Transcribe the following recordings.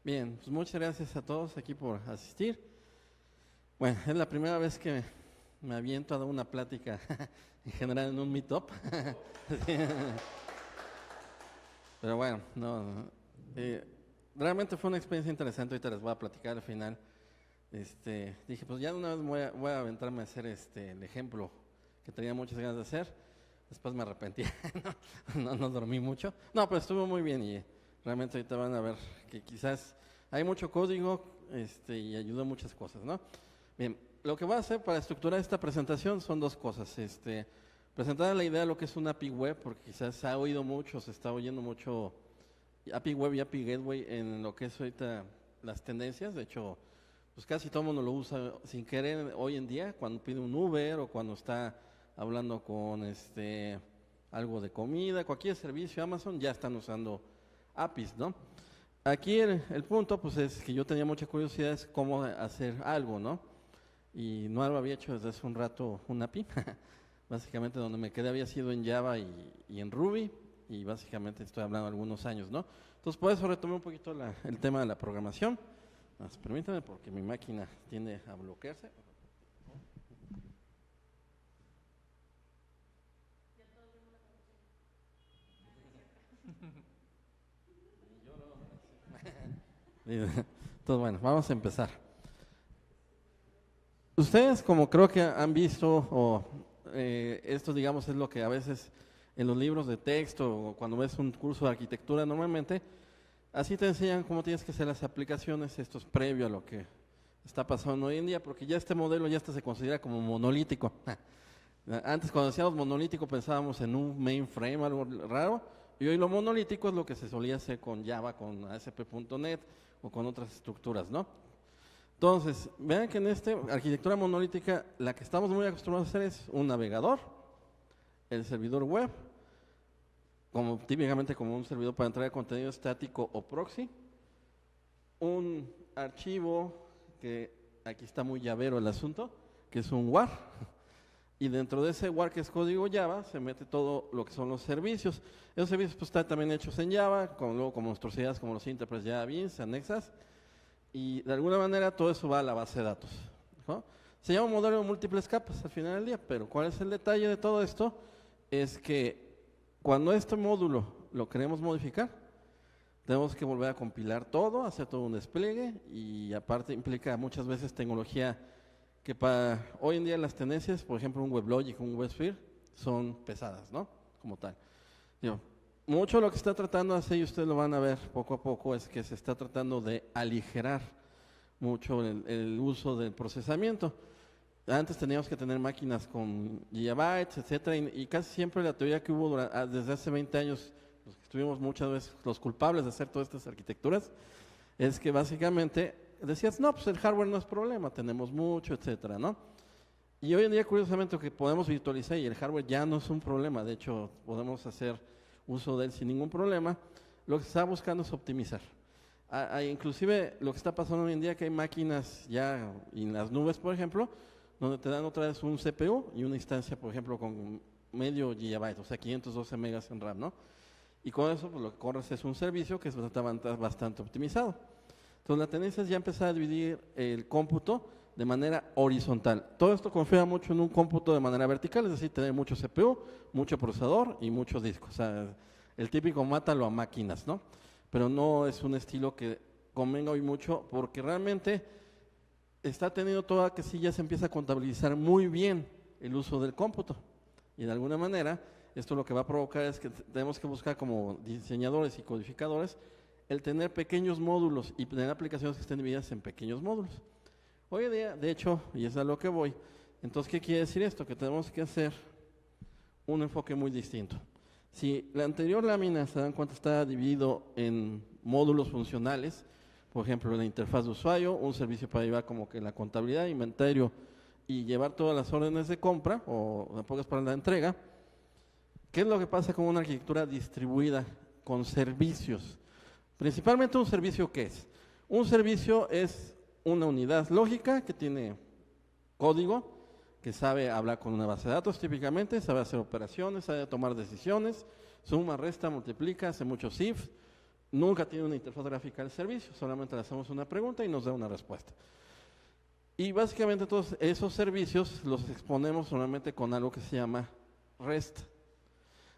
Bien, pues muchas gracias a todos aquí por asistir. Bueno, es la primera vez que me aviento a dar una plática en general en un meetup. Pero bueno, no, eh, realmente fue una experiencia interesante. Ahorita les voy a platicar al final. Dije, pues ya de una vez voy a aventarme a hacer el ejemplo que tenía muchas ganas de hacer. Después me arrepentí, no dormí mucho. No, pero estuvo muy bien y realmente ahorita van a ver que quizás hay mucho código y ayuda a muchas cosas, ¿no? Bien, lo que voy a hacer para estructurar esta presentación son dos cosas. Presentar la idea de lo que es una API Web, porque quizás se ha oído mucho, se está oyendo mucho API Web y API Gateway en lo que es ahorita las tendencias. De hecho, pues casi todo el mundo lo usa sin querer hoy en día, cuando pide un Uber o cuando está hablando con algo de comida, cualquier servicio, Amazon, ya están usando APIs, ¿no? Aquí el punto, pues es que yo tenía mucha curiosidad es cómo hacer algo, ¿no? Y no lo había hecho desde hace un rato un API, básicamente donde me quedé había sido en Java y en Ruby, y básicamente estoy hablando de algunos años, ¿no? Entonces por eso retomé un poquito el tema de la programación. Permítame porque mi máquina tiende a bloquearse. Entonces, bueno, vamos a empezar. Ustedes, como creo que han visto, esto digamos es lo que a veces en los libros de texto o cuando ves un curso de arquitectura normalmente, así te enseñan cómo tienes que hacer las aplicaciones, esto es previo a lo que está pasando hoy en día, porque ya este modelo ya se considera como monolítico. Antes cuando decíamos monolítico pensábamos en un mainframe, algo raro, y hoy lo monolítico es lo que se solía hacer con Java, con ASP.NET o con otras estructuras, ¿no? Entonces, vean que en esta arquitectura monolítica la que estamos muy acostumbrados a hacer es un navegador, el servidor web, como típicamente como un servidor para entregar contenido estático o proxy, un archivo que aquí está muy llavero el asunto, que es un WAR, y dentro de ese WAR que es código Java se mete todo lo que son los servicios. Esos servicios pues están también hechos en Java, luego como monstruosidades como los interpres Java Beans, anexas, y de alguna manera todo eso va a la base de datos, ¿no? Se llama un modelo de múltiples capas al final del día, pero ¿cuál es el detalle de todo esto? Es que cuando este módulo lo queremos modificar, tenemos que volver a compilar todo, hacer todo un despliegue y aparte implica muchas veces tecnología que para hoy en día las tendencias, por ejemplo un WebLogic, un WebSphere, son pesadas, ¿no? Como tal. Digo, mucho lo que está tratando de hacer, y ustedes lo van a ver poco a poco, es que se está tratando de aligerar mucho el uso del procesamiento. Antes teníamos que tener máquinas con gigabytes, etcétera, y casi siempre la teoría que hubo desde hace 20 años, los que estuvimos muchas veces los culpables de hacer todas estas arquitecturas, es que básicamente decías, no, pues el hardware no es problema, tenemos mucho, etcétera, ¿no? Y hoy en día, curiosamente, que podemos virtualizar y el hardware ya no es un problema, de hecho, podemos hacer uso de él sin ningún problema, lo que se está buscando es optimizar. Inclusive lo que está pasando hoy en día que hay máquinas ya en las nubes, por ejemplo, donde te dan otra vez un CPU y una instancia, por ejemplo, con medio gigabyte, o sea, 512 megas en RAM, ¿no? Y con eso pues, lo que corres es un servicio que es bastante optimizado. Entonces la tendencia es ya empezar a dividir el cómputo de manera horizontal. Todo esto confía mucho en un cómputo de manera vertical, es decir, tener mucho CPU, mucho procesador y muchos discos. O sea, el típico mátalo a máquinas, ¿no? Pero no es un estilo que convenga hoy mucho porque realmente está teniendo toda que sí ya se empieza a contabilizar muy bien el uso del cómputo. Y de alguna manera, esto lo que va a provocar es que tenemos que buscar como diseñadores y codificadores el tener pequeños módulos y tener aplicaciones que estén divididas en pequeños módulos. Hoy en día, de hecho, y es a lo que voy, entonces, ¿qué quiere decir esto? Que tenemos que hacer un enfoque muy distinto. Si la anterior lámina, se dan cuenta, está dividido en módulos funcionales, por ejemplo, la interfaz de usuario, un servicio para llevar como que la contabilidad, inventario y llevar todas las órdenes de compra, o en pocas palabras, la entrega. ¿Qué es lo que pasa con una arquitectura distribuida con servicios? Principalmente un servicio, ¿qué es? Un servicio es una unidad lógica que tiene código, que sabe hablar con una base de datos típicamente, sabe hacer operaciones, sabe tomar decisiones, suma, resta, multiplica, hace muchos if. nunca tiene una interfaz gráfica del servicio, solamente le hacemos una pregunta y nos da una respuesta. Y básicamente todos esos servicios los exponemos normalmente con algo que se llama REST.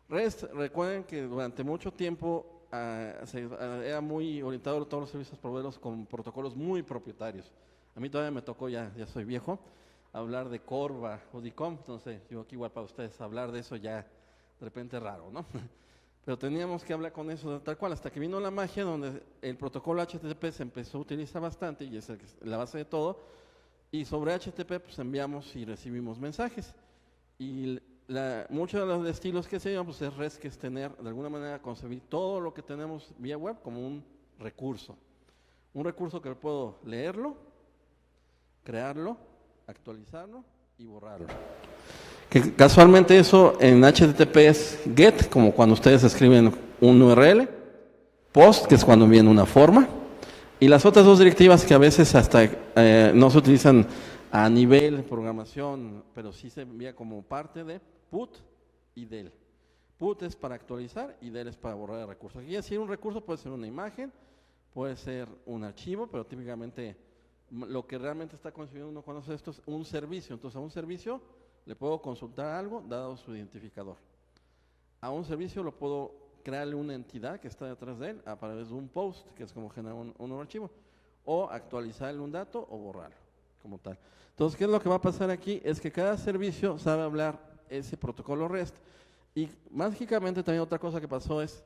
REST, recuerden que durante mucho tiempo era muy orientado a todos los servicios proveedores con protocolos muy propietarios. A mí todavía me tocó, ya soy viejo, hablar de Corva o DICOM, entonces yo aquí igual para ustedes hablar de eso ya de repente raro, ¿no? Pero teníamos que hablar con eso tal cual, hasta que vino la magia donde el protocolo HTTP se empezó a utilizar bastante y es la base de todo, y sobre HTTP pues enviamos y recibimos mensajes. Y muchos de los estilos que se llaman pues es REST, que es tener, de alguna manera, concebir todo lo que tenemos vía web como un recurso. Un recurso que puedo leerlo, crearlo, actualizarlo y borrarlo. Que casualmente eso en HTTP es GET, como cuando ustedes escriben un URL, POST, que es cuando envían una forma, y las otras dos directivas que a veces hasta no se utilizan a nivel de programación, pero sí se envía como parte de PUT y DEL. PUT es para actualizar y DEL es para borrar el recurso. Aquí decir un recurso puede ser una imagen, puede ser un archivo, pero típicamente lo que realmente está concebiendo uno cuando hace esto es un servicio. Entonces a un servicio le puedo consultar algo dado su identificador. A un servicio lo puedo crearle una entidad que está detrás de él a través de un post, que es como generar un archivo, o actualizarle un dato o borrarlo como tal. Entonces, ¿qué es lo que va a pasar aquí? Es que cada servicio sabe hablar ese protocolo REST, y mágicamente también otra cosa que pasó es,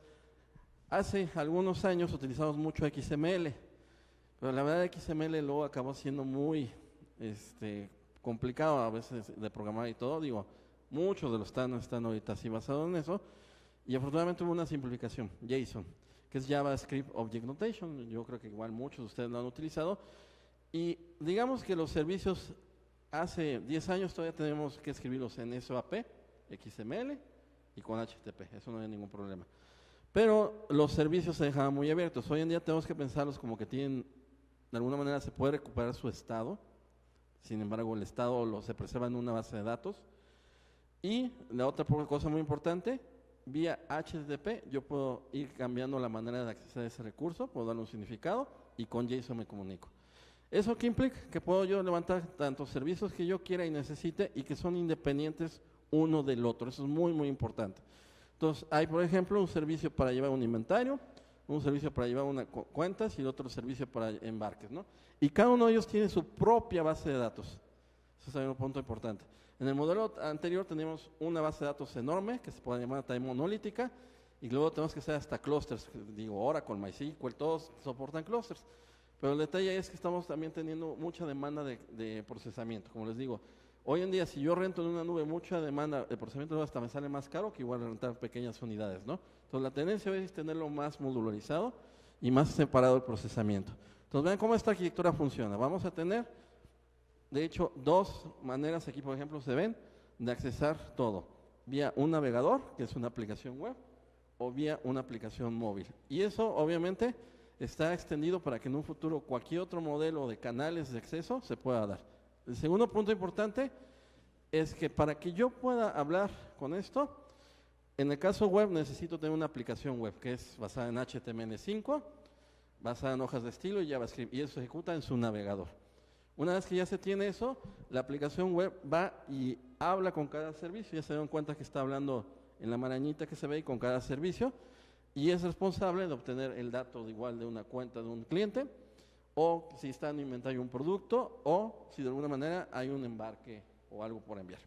hace algunos años utilizamos mucho XML, pero la verdad XML luego acabó siendo muy complicado a veces de programar y todo. Digo, muchos de los estándares están ahorita así basados en eso, y afortunadamente hubo una simplificación, JSON, que es JavaScript Object Notation. Yo creo que igual muchos de ustedes lo han utilizado, y digamos que los servicios hace 10 años todavía tenemos que escribirlos en SOAP, XML y con HTTP, eso no hay ningún problema. Pero los servicios se dejaban muy abiertos. Hoy en día tenemos que pensarlos como que tienen, de alguna manera se puede recuperar su estado, sin embargo el estado se preserva en una base de datos. Y la otra cosa muy importante, vía HTTP yo puedo ir cambiando la manera de acceder a ese recurso, puedo darle un significado y con JSON me comunico. ¿Eso qué implica? Que puedo yo levantar tantos servicios que yo quiera y necesite y que son independientes uno del otro. Eso es muy, muy importante. Entonces, hay, por ejemplo, un servicio para llevar un inventario, un servicio para llevar cuentas y el otro servicio para embarques, ¿no? Y cada uno de ellos tiene su propia base de datos. Eso es un punto importante. En el modelo anterior teníamos una base de datos enorme, que se puede llamar también monolítica, y luego tenemos que hacer hasta clusters. Digo, Oracle, MySQL, todos soportan clusters. Pero el detalle es que estamos también teniendo mucha demanda de procesamiento. Como les digo, hoy en día si yo rento en una nube mucha demanda de procesamiento, hasta me sale más caro que igual rentar pequeñas unidades, ¿no? Entonces la tendencia hoy es tenerlo más modularizado y más separado el procesamiento. Entonces vean cómo esta arquitectura funciona. Vamos a tener, de hecho, dos maneras aquí, por ejemplo, se ven de accesar todo. Vía un navegador, que es una aplicación web, o vía una aplicación móvil. Y eso, obviamente, está extendido para que en un futuro cualquier otro modelo de canales de acceso se pueda dar. El segundo punto importante es que para que yo pueda hablar con esto, en el caso web necesito tener una aplicación web que es basada en HTML5, basada en hojas de estilo y JavaScript, y eso se ejecuta en su navegador. Una vez que ya se tiene eso, la aplicación web va y habla con cada servicio. Ya se dan cuenta que está hablando en la marañita que se ve ahí con cada servicio, y es responsable de obtener el dato igual de una cuenta de un cliente, o si está en inventario un producto, o si de alguna manera hay un embarque o algo por enviar.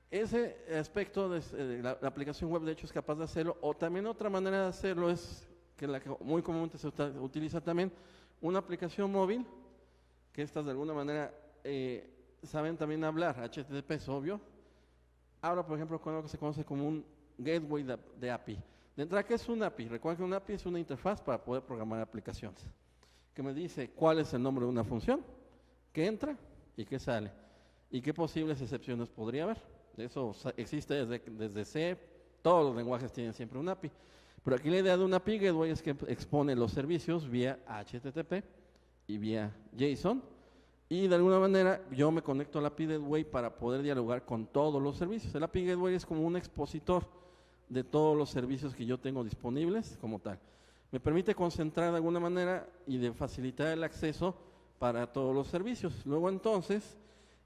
Ese aspecto de la aplicación web de hecho es capaz de hacerlo, o también otra manera de hacerlo es, que la que muy comúnmente se utiliza también, una aplicación móvil, que estas de alguna manera saben también hablar, HTTP es obvio, habla por ejemplo con algo que se conoce como un gateway de API. De entrada, ¿qué es un API? Recuerden que un API es una interfaz para poder programar aplicaciones, que me dice cuál es el nombre de una función, qué entra y qué sale, y qué posibles excepciones podría haber. Eso existe desde C, todos los lenguajes tienen siempre un API. Pero aquí la idea de un API gateway es que expone los servicios vía HTTP y vía JSON, y de alguna manera yo me conecto al API gateway para poder dialogar con todos los servicios. El API gateway es como un expositor de todos los servicios que yo tengo disponibles como tal. Me permite concentrar de alguna manera y de facilitar el acceso para todos los servicios. Luego entonces,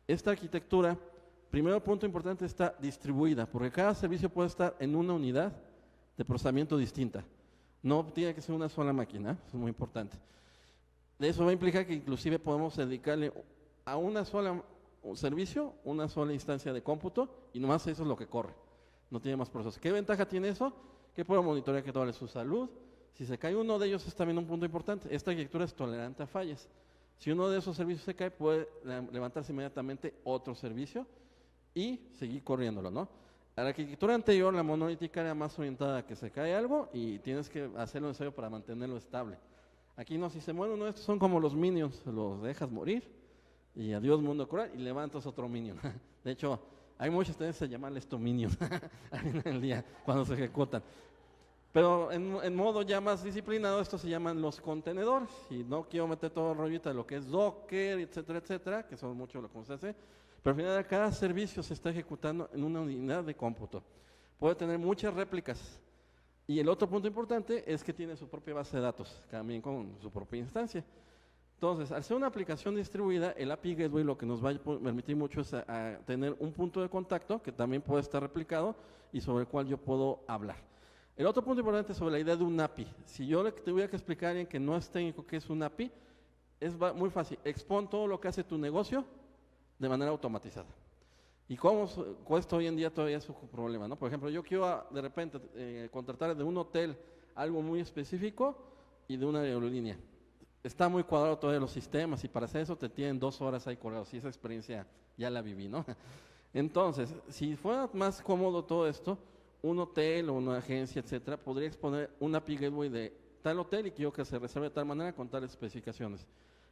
esta arquitectura, primero punto importante, está distribuida, porque cada servicio puede estar en una unidad de procesamiento distinta. No tiene que ser una sola máquina, eso es muy importante. Eso va a implicar que inclusive podemos dedicarle a una sola servicio, una sola instancia de cómputo, y nomás eso es lo que corre. No tiene más procesos. ¿Qué ventaja tiene eso? Que puedo monitorear que todo su salud. Si se cae uno de ellos es también un punto importante. Esta arquitectura es tolerante a fallas. Si uno de esos servicios se cae, puede levantarse inmediatamente otro servicio y seguir corriéndolo, ¿no? A la arquitectura anterior, la monolítica, era más orientada a que se cae algo y tienes que hacer lo necesario para mantenerlo estable. Aquí no, si se muere uno de estos, son como los minions, los dejas morir y adiós mundo cruel y levantas otro minion. De hecho, hay muchas tendencias a llamarle esto minions en el día cuando se ejecutan. Pero en modo ya más disciplinado, estos se llaman los contenedores. Y no quiero meter todo el rollito de lo que es Docker, etcétera, que son mucho lo que se hace. Pero al final cada servicio se está ejecutando en una unidad de cómputo. Puede tener muchas réplicas. Y el otro punto importante es que tiene su propia base de datos, también con su propia instancia. Entonces, al ser una aplicación distribuida, el API Gateway lo que nos va a permitir mucho es a tener un punto de contacto que también puede estar replicado y sobre el cual yo puedo hablar. El otro punto importante es sobre la idea de un API. Si yo le tuviera que explicar a alguien que no es técnico qué es un API, es muy fácil. Expon todo lo que hace tu negocio de manera automatizada. ¿Y cómo cuesta hoy en día todavía su problema, ¿no? Por ejemplo, yo quiero de repente contratar de un hotel algo muy específico y de una aerolínea. Está muy cuadrado todavía los sistemas y para hacer eso te tienen 2 horas ahí colgados. Y esa experiencia ya la viví, ¿no? Entonces, si fuera más cómodo todo esto, un hotel o una agencia, etcétera, podría exponer un API Gateway de tal hotel y quiero que se reserve de tal manera con tales especificaciones.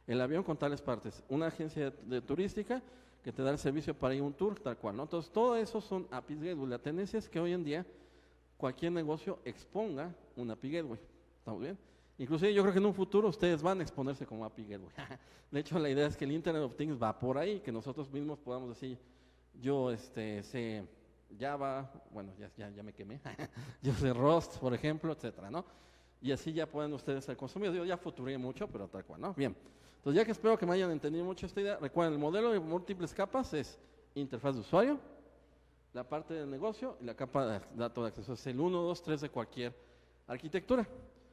El avión con tales partes. Una agencia de turística que te da el servicio para ir a un tour, tal cual, ¿no? Entonces, todo eso son API Gateway. La tendencia es que hoy en día cualquier negocio exponga un API Gateway. ¿Estamos bien? Inclusive yo creo que en un futuro ustedes van a exponerse como API Gateway. De hecho, la idea es que el Internet of Things va por ahí, que nosotros mismos podamos decir, yo sé Java, bueno, ya me quemé, yo sé Rust, por ejemplo, etcétera, ¿no? Y así ya pueden ustedes ser consumidos. Yo ya futuré mucho, pero tal cual, ¿no? Bien. Entonces, ya que espero que me hayan entendido mucho esta idea, recuerden, el modelo de múltiples capas es interfaz de usuario, la parte del negocio y la capa de datos de acceso. Es el 1, 2, 3 de cualquier arquitectura.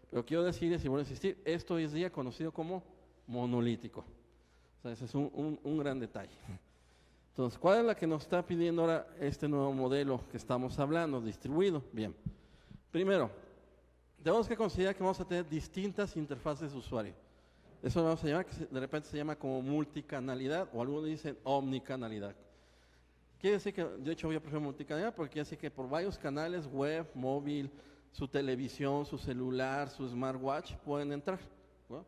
Pero quiero decirles, y voy a insistir, esto hoy es día conocido como monolítico. O sea, ese es un gran detalle. Entonces, ¿cuál es la que nos está pidiendo ahora este nuevo modelo que estamos hablando, distribuido? Bien, primero, tenemos que considerar que vamos a tener distintas interfaces de usuario. Eso vamos a llamar, que de repente se llama como multicanalidad, o algunos dicen omnicanalidad. Quiere decir que, de hecho, yo prefiero multicanalidad porque quiere decir que por varios canales, web, móvil, su televisión, su celular, su smartwatch, pueden entrar, ¿no?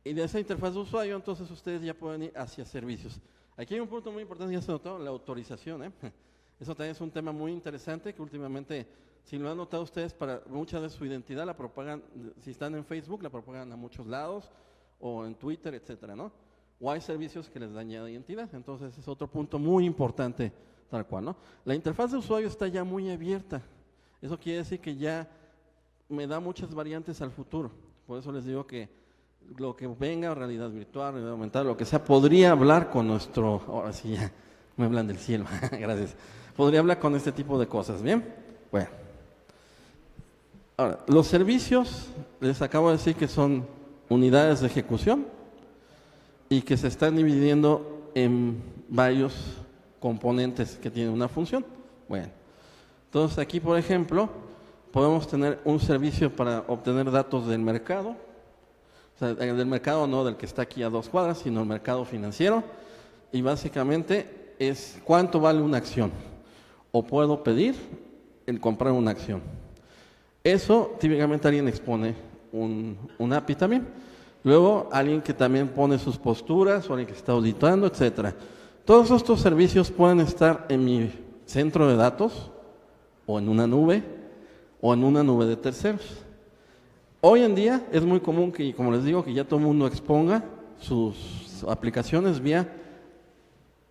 Y de esa interfaz de usuario, entonces ustedes ya pueden ir hacia servicios. Aquí hay un punto muy importante, ya se notó, la autorización, ¿eh? Eso también es un tema muy interesante que últimamente, si lo han notado ustedes, para mucha de su identidad la propagan, si están en Facebook, la propagan a muchos lados, o en Twitter, etcétera, ¿no? O hay servicios que les dañan la identidad, entonces es otro punto muy importante, tal cual, ¿no? La interfaz de usuario está ya muy abierta. Eso quiere decir que ya me da muchas variantes al futuro. Por eso les digo que lo que venga, realidad virtual, realidad aumentada, lo que sea, podría hablar con nuestro, ahora sí ya me hablan del cielo, gracias. Podría hablar con este tipo de cosas, ¿bien? Bueno. Ahora, los servicios, les acabo de decir que son unidades de ejecución y que se están dividiendo en varios componentes que tienen una función. Bueno. Entonces aquí, por ejemplo, podemos tener un servicio para obtener datos del mercado, o sea, del mercado no del que está aquí a 2 cuadras, sino el mercado financiero, y básicamente es cuánto vale una acción, o puedo pedir el comprar una acción. Eso típicamente alguien expone un API también. Luego alguien que también pone sus posturas, o alguien que está auditando, etcétera. Todos estos servicios pueden estar en mi centro de datos, o en una nube, o en una nube de terceros. Hoy en día es muy común que, como les digo, que ya todo el mundo exponga sus aplicaciones vía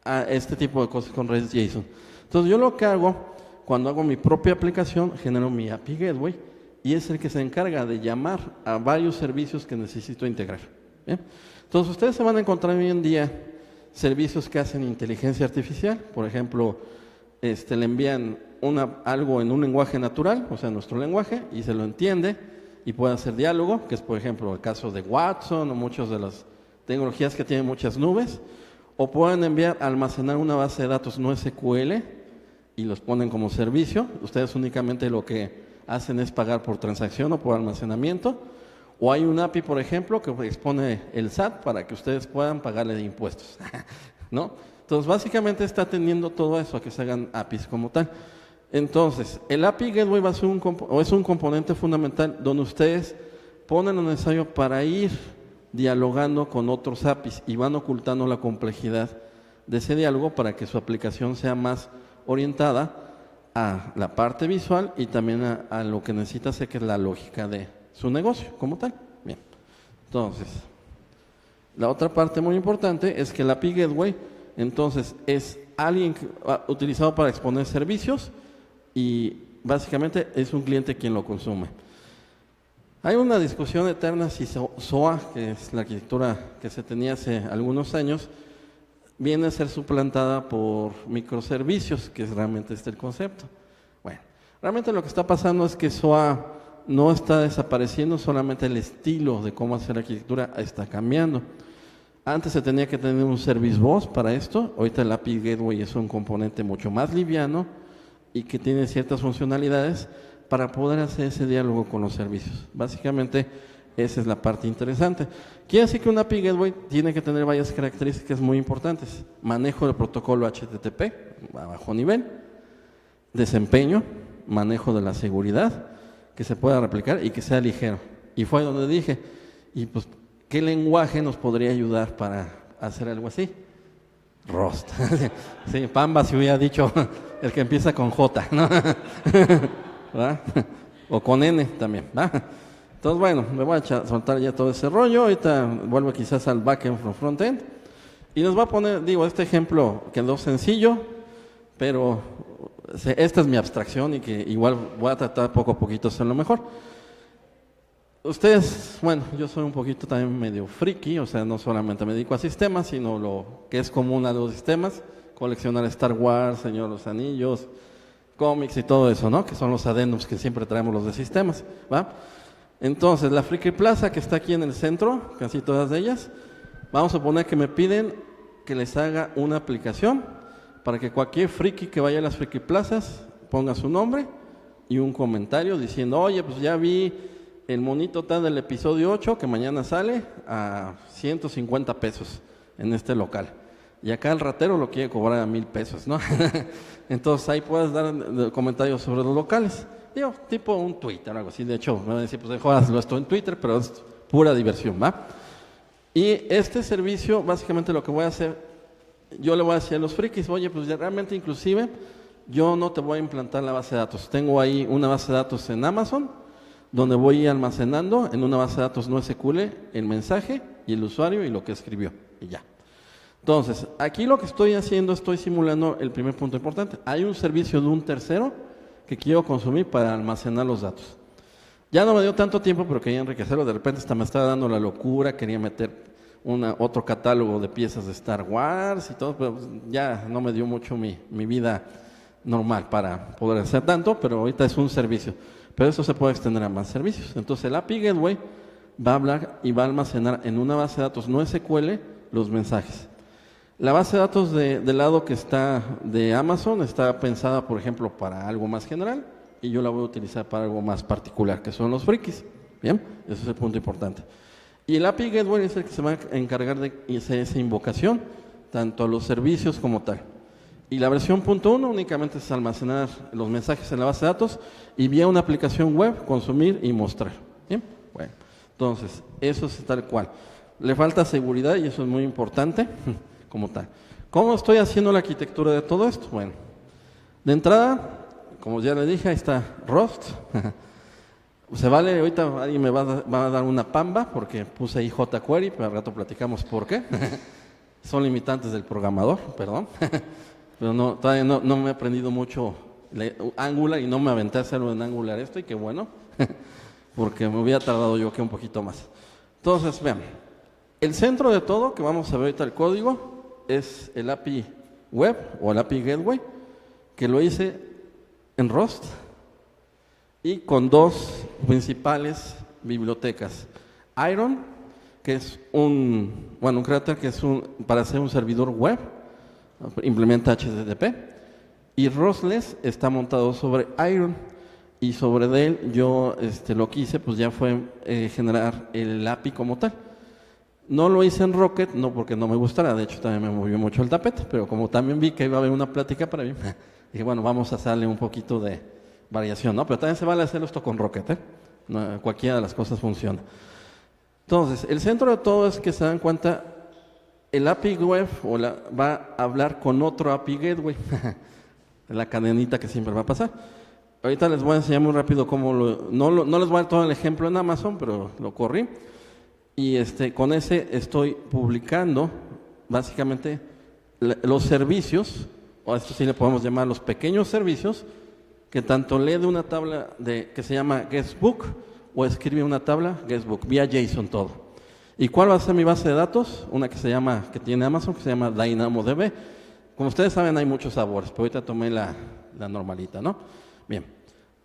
a este tipo de cosas con REST-JSON. Entonces yo lo que hago, cuando hago mi propia aplicación, genero mi API Gateway y es el que se encarga de llamar a varios servicios que necesito integrar. ¿Bien? Entonces ustedes se van a encontrar hoy en día servicios que hacen inteligencia artificial, por ejemplo, le envían algo en un lenguaje natural, o sea, nuestro lenguaje, y se lo entiende y puede hacer diálogo, que es por ejemplo el caso de Watson o muchas de las tecnologías que tienen muchas nubes, o pueden almacenar una base de datos no SQL y los ponen como servicio. Ustedes únicamente lo que hacen es pagar por transacción o por almacenamiento, o hay un API, por ejemplo, que expone el SAT para que ustedes puedan pagarle de impuestos, ¿no? Entonces, básicamente está atendiendo todo eso, a que se hagan APIs como tal. Entonces, el API Gateway va a ser es un componente fundamental donde ustedes ponen lo necesario para ir dialogando con otros APIs y van ocultando la complejidad de ese diálogo para que su aplicación sea más orientada a la parte visual y también a lo que necesita hacer, que es la lógica de su negocio como tal. Bien, entonces, la otra parte muy importante es que el API Gateway, entonces, es alguien utilizado para exponer servicios y básicamente es un cliente quien lo consume. Hay una discusión eterna si SOA, que es la arquitectura que se tenía hace algunos años, viene a ser suplantada por microservicios, que es realmente el concepto. Bueno, realmente lo que está pasando es que SOA no está desapareciendo, solamente el estilo de cómo hacer arquitectura está cambiando. Antes se tenía que tener un service bus para esto, ahorita el API Gateway es un componente mucho más liviano y que tiene ciertas funcionalidades para poder hacer ese diálogo con los servicios. Básicamente, esa es la parte interesante. Quiere decir que un API Gateway tiene que tener varias características muy importantes. Manejo del protocolo HTTP a bajo nivel, desempeño, manejo de la seguridad, que se pueda replicar y que sea ligero. Y fue donde dije, y pues, ¿qué lenguaje nos podría ayudar para hacer algo así? Rust. Sí, Pamba se hubiera dicho el que empieza con J, ¿no? ¿verdad? O con N también, ¿verdad? Entonces, bueno, me voy a soltar ya todo ese rollo. Ahorita vuelvo quizás al backend from frontend. Y nos va a poner, este ejemplo quedó sencillo, pero esta es mi abstracción y que igual voy a tratar poco a poquito de hacerlo mejor. Ustedes, bueno, yo soy un poquito también medio friki, o sea, no solamente me dedico a sistemas, sino lo que es común a los sistemas, coleccionar Star Wars, Señor de los Anillos, cómics y todo eso, ¿no? Que son los addendums que siempre traemos los de sistemas, ¿va? Entonces, la Friki Plaza que está aquí en el centro, casi todas de ellas, vamos a poner que me piden que les haga una aplicación para que cualquier friki que vaya a las Friki Plazas ponga su nombre y un comentario diciendo, oye, pues ya vi el monito tal del episodio 8 que mañana sale a 150 pesos en este local. Y acá el ratero lo quiere cobrar a 1,000 pesos, ¿no? Entonces ahí puedes dar comentarios sobre los locales. Digo, tipo un Twitter o algo así. De hecho, me van a decir, pues jodas, lo estoy en Twitter, pero es pura diversión, ¿va? Y este servicio, básicamente lo que voy a hacer, yo le voy a decir a los frikis, oye, pues ya realmente inclusive yo no te voy a implantar la base de datos. Tengo ahí una base de datos en Amazon, donde voy almacenando en una base de datos no SQL el mensaje y el usuario y lo que escribió, y ya. Entonces, aquí lo que estoy haciendo, estoy simulando el primer punto importante. Hay un servicio de un tercero que quiero consumir para almacenar los datos. Ya no me dio tanto tiempo, pero quería enriquecerlo. De repente hasta me estaba dando la locura, quería meter otro catálogo de piezas de Star Wars y todo, pero ya no me dio mucho mi vida normal para poder hacer tanto, pero ahorita es un servicio. Pero eso se puede extender a más servicios. Entonces el API Gateway va a hablar y va a almacenar en una base de datos no SQL los mensajes. La base de datos del lado que está de Amazon está pensada, por ejemplo, para algo más general y yo la voy a utilizar para algo más particular, que son los frikis. Bien, ese es el punto importante. Y el API Gateway es el que se va a encargar de hacer esa invocación, tanto a los servicios como tal. Y la versión .1 únicamente es almacenar los mensajes en la base de datos y vía una aplicación web, consumir y mostrar. ¿Bien? Bueno, entonces, eso es tal cual. Le falta seguridad y eso es muy importante como tal. ¿Cómo estoy haciendo la arquitectura de todo esto? Bueno, de entrada, como ya le dije, ahí está Rust. Se vale, ahorita alguien me va a dar una pamba porque puse ahí jQuery, pero al rato platicamos por qué. Son limitantes del programador, perdón. Pero todavía no me he aprendido mucho Angular y no me aventé a hacerlo en Angular esto y qué bueno, porque me hubiera tardado yo que un poquito más. Entonces, vean, el centro de todo, que vamos a ver ahorita el código, es el API Web o el API Gateway, que lo hice en Rust y con dos principales bibliotecas. Iron, que es un cráter que es para hacer un servidor web, implementa HTTP, y Rustless está montado sobre Iron, y sobre él yo lo que hice pues ya fue generar el API como tal. No lo hice en Rocket, no porque no me gustara, de hecho también me movió mucho el tapete, pero como también vi que iba a haber una plática para mí, dije, bueno, vamos a hacerle un poquito de variación, ¿no? Pero también se vale hacer esto con Rocket, no, cualquiera de las cosas funciona. Entonces, el centro de todo es que se dan cuenta, el API Web va a hablar con otro API Gateway, la cadenita que siempre va a pasar. Ahorita les voy a enseñar muy rápido cómo no les voy a dar todo el ejemplo en Amazon, pero lo corrí. Y con ese estoy publicando básicamente los servicios, o a esto sí le podemos llamar los pequeños servicios, que tanto lee de una tabla que se llama guestbook o escribe una tabla guestbook, vía JSON todo. ¿Y cuál va a ser mi base de datos? Una que tiene Amazon, que se llama DynamoDB. Como ustedes saben, hay muchos sabores, pero ahorita tomé la normalita, ¿no? Bien.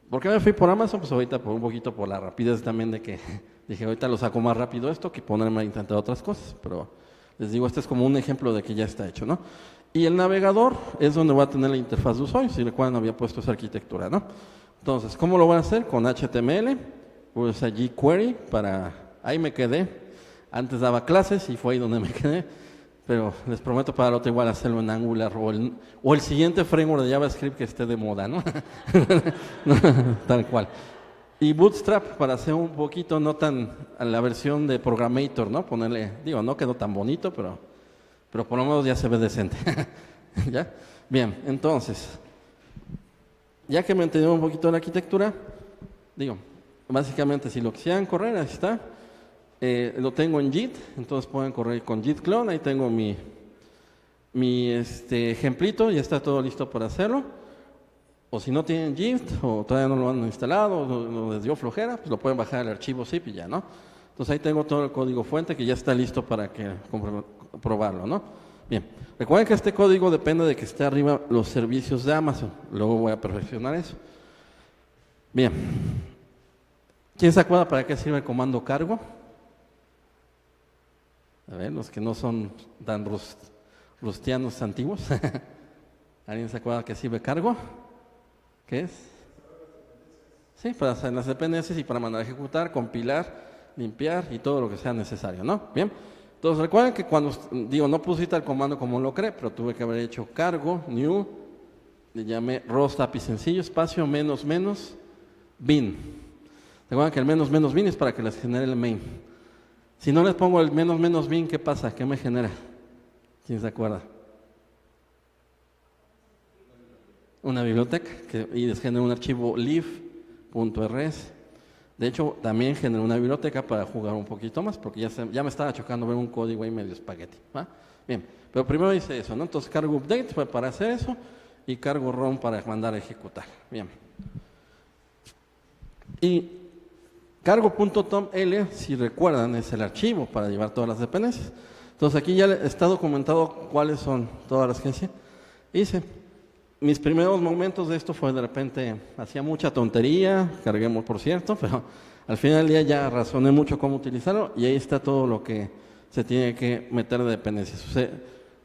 ¿Por qué me fui por Amazon? Pues ahorita un poquito por la rapidez también de que dije, ahorita lo saco más rápido esto que ponerme a intentar otras cosas. Pero les digo, este es como un ejemplo de que ya está hecho, ¿no? Y el navegador es donde va a tener la interfaz de usuario. Si recuerdan, había puesto esa arquitectura, ¿no? Entonces, ¿cómo lo van a hacer? Con HTML, pues allí query ahí me quedé. Antes daba clases y fue ahí donde me quedé. Pero les prometo para la otra igual hacerlo en Angular o el siguiente framework de JavaScript que esté de moda, ¿no? Tal cual. Y Bootstrap para hacer un poquito no tan a la versión de Programator, ¿no? Ponerle, no quedó tan bonito, pero por lo menos ya se ve decente. ¿Ya? Bien, entonces, ya que me entendí un poquito de la arquitectura, básicamente si lo quisieran correr, ahí está. Lo tengo en Git, entonces pueden correr con Git clone, ahí tengo mi ejemplito, ya está todo listo para hacerlo. O si no tienen Git, o todavía no lo han instalado, o les dio flojera, pues lo pueden bajar el archivo zip y ya, ¿no? Entonces ahí tengo todo el código fuente que ya está listo para probarlo, ¿no? Bien, recuerden que este código depende de que esté arriba los servicios de Amazon, luego voy a perfeccionar eso. Bien, ¿quién se acuerda para qué sirve el comando cargo? A ver, los que no son tan rustianos antiguos. ¿Alguien se acuerda que sirve cargo? ¿Qué es? Sí, para hacer las dependencias y para mandar a ejecutar, compilar, limpiar y todo lo que sea necesario, ¿no? Bien. Entonces recuerden que cuando no puse el comando como lo creé, pero tuve que haber hecho cargo, new, le llamé Rust API sencillo, espacio, menos, bin. Recuerden que el menos bin es para que les genere el main. Si no les pongo el menos bin, ¿qué pasa? ¿Qué me genera? ¿Quién se acuerda? Una biblioteca y les genera un archivo live.rs. De hecho, también generé una biblioteca para jugar un poquito más, porque ya me estaba chocando ver un código ahí medio espagueti. ¿Va? Bien, pero primero hice eso, ¿no? Entonces cargo update fue para hacer eso y cargo rom para mandar a ejecutar. Bien. Y cargo.toml, si recuerdan, es el archivo para llevar todas las dependencias. Entonces aquí ya está documentado cuáles son todas las que hice. Mis primeros momentos de esto fue de repente, hacía mucha tontería, carguemos por cierto, pero al final del día ya razoné mucho cómo utilizarlo y ahí está todo lo que se tiene que meter de dependencias. O sea,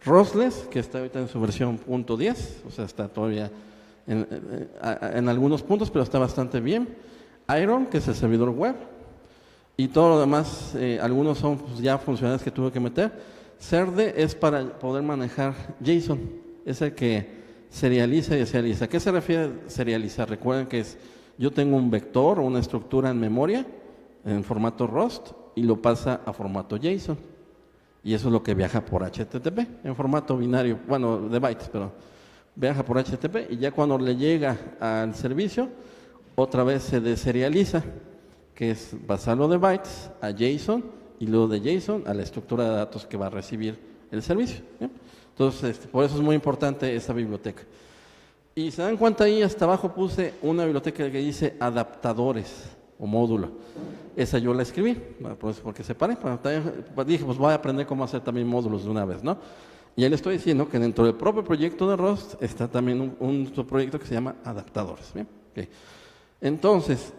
Rustless, que está ahorita en su versión .10, o sea, está todavía en algunos puntos, pero está bastante bien. Iron, que es el servidor web, y todo lo demás, algunos son pues, ya funcionalidades que tuve que meter. Cerde es para poder manejar JSON, es el que serializa y deserializa. ¿A qué se refiere serializar? Recuerden que yo tengo un vector o una estructura en memoria en formato Rust y lo pasa a formato JSON. Y eso es lo que viaja por HTTP, en formato binario, bueno, de bytes, pero viaja por HTTP y ya cuando le llega al servicio, otra vez se deserializa, que es pasarlo de bytes a JSON y luego de JSON a la estructura de datos que va a recibir el servicio. ¿Bien? Entonces, por eso es muy importante esta biblioteca. Y se dan cuenta ahí, hasta abajo puse una biblioteca que dice adaptadores o módulo. Esa yo la escribí, pues porque separé, dije, pues voy a aprender cómo hacer también módulos de una vez, ¿no? Y ahí le estoy diciendo que dentro del propio proyecto de Rust está también un subproyecto que se llama adaptadores, ¿bien? Okay. Entonces,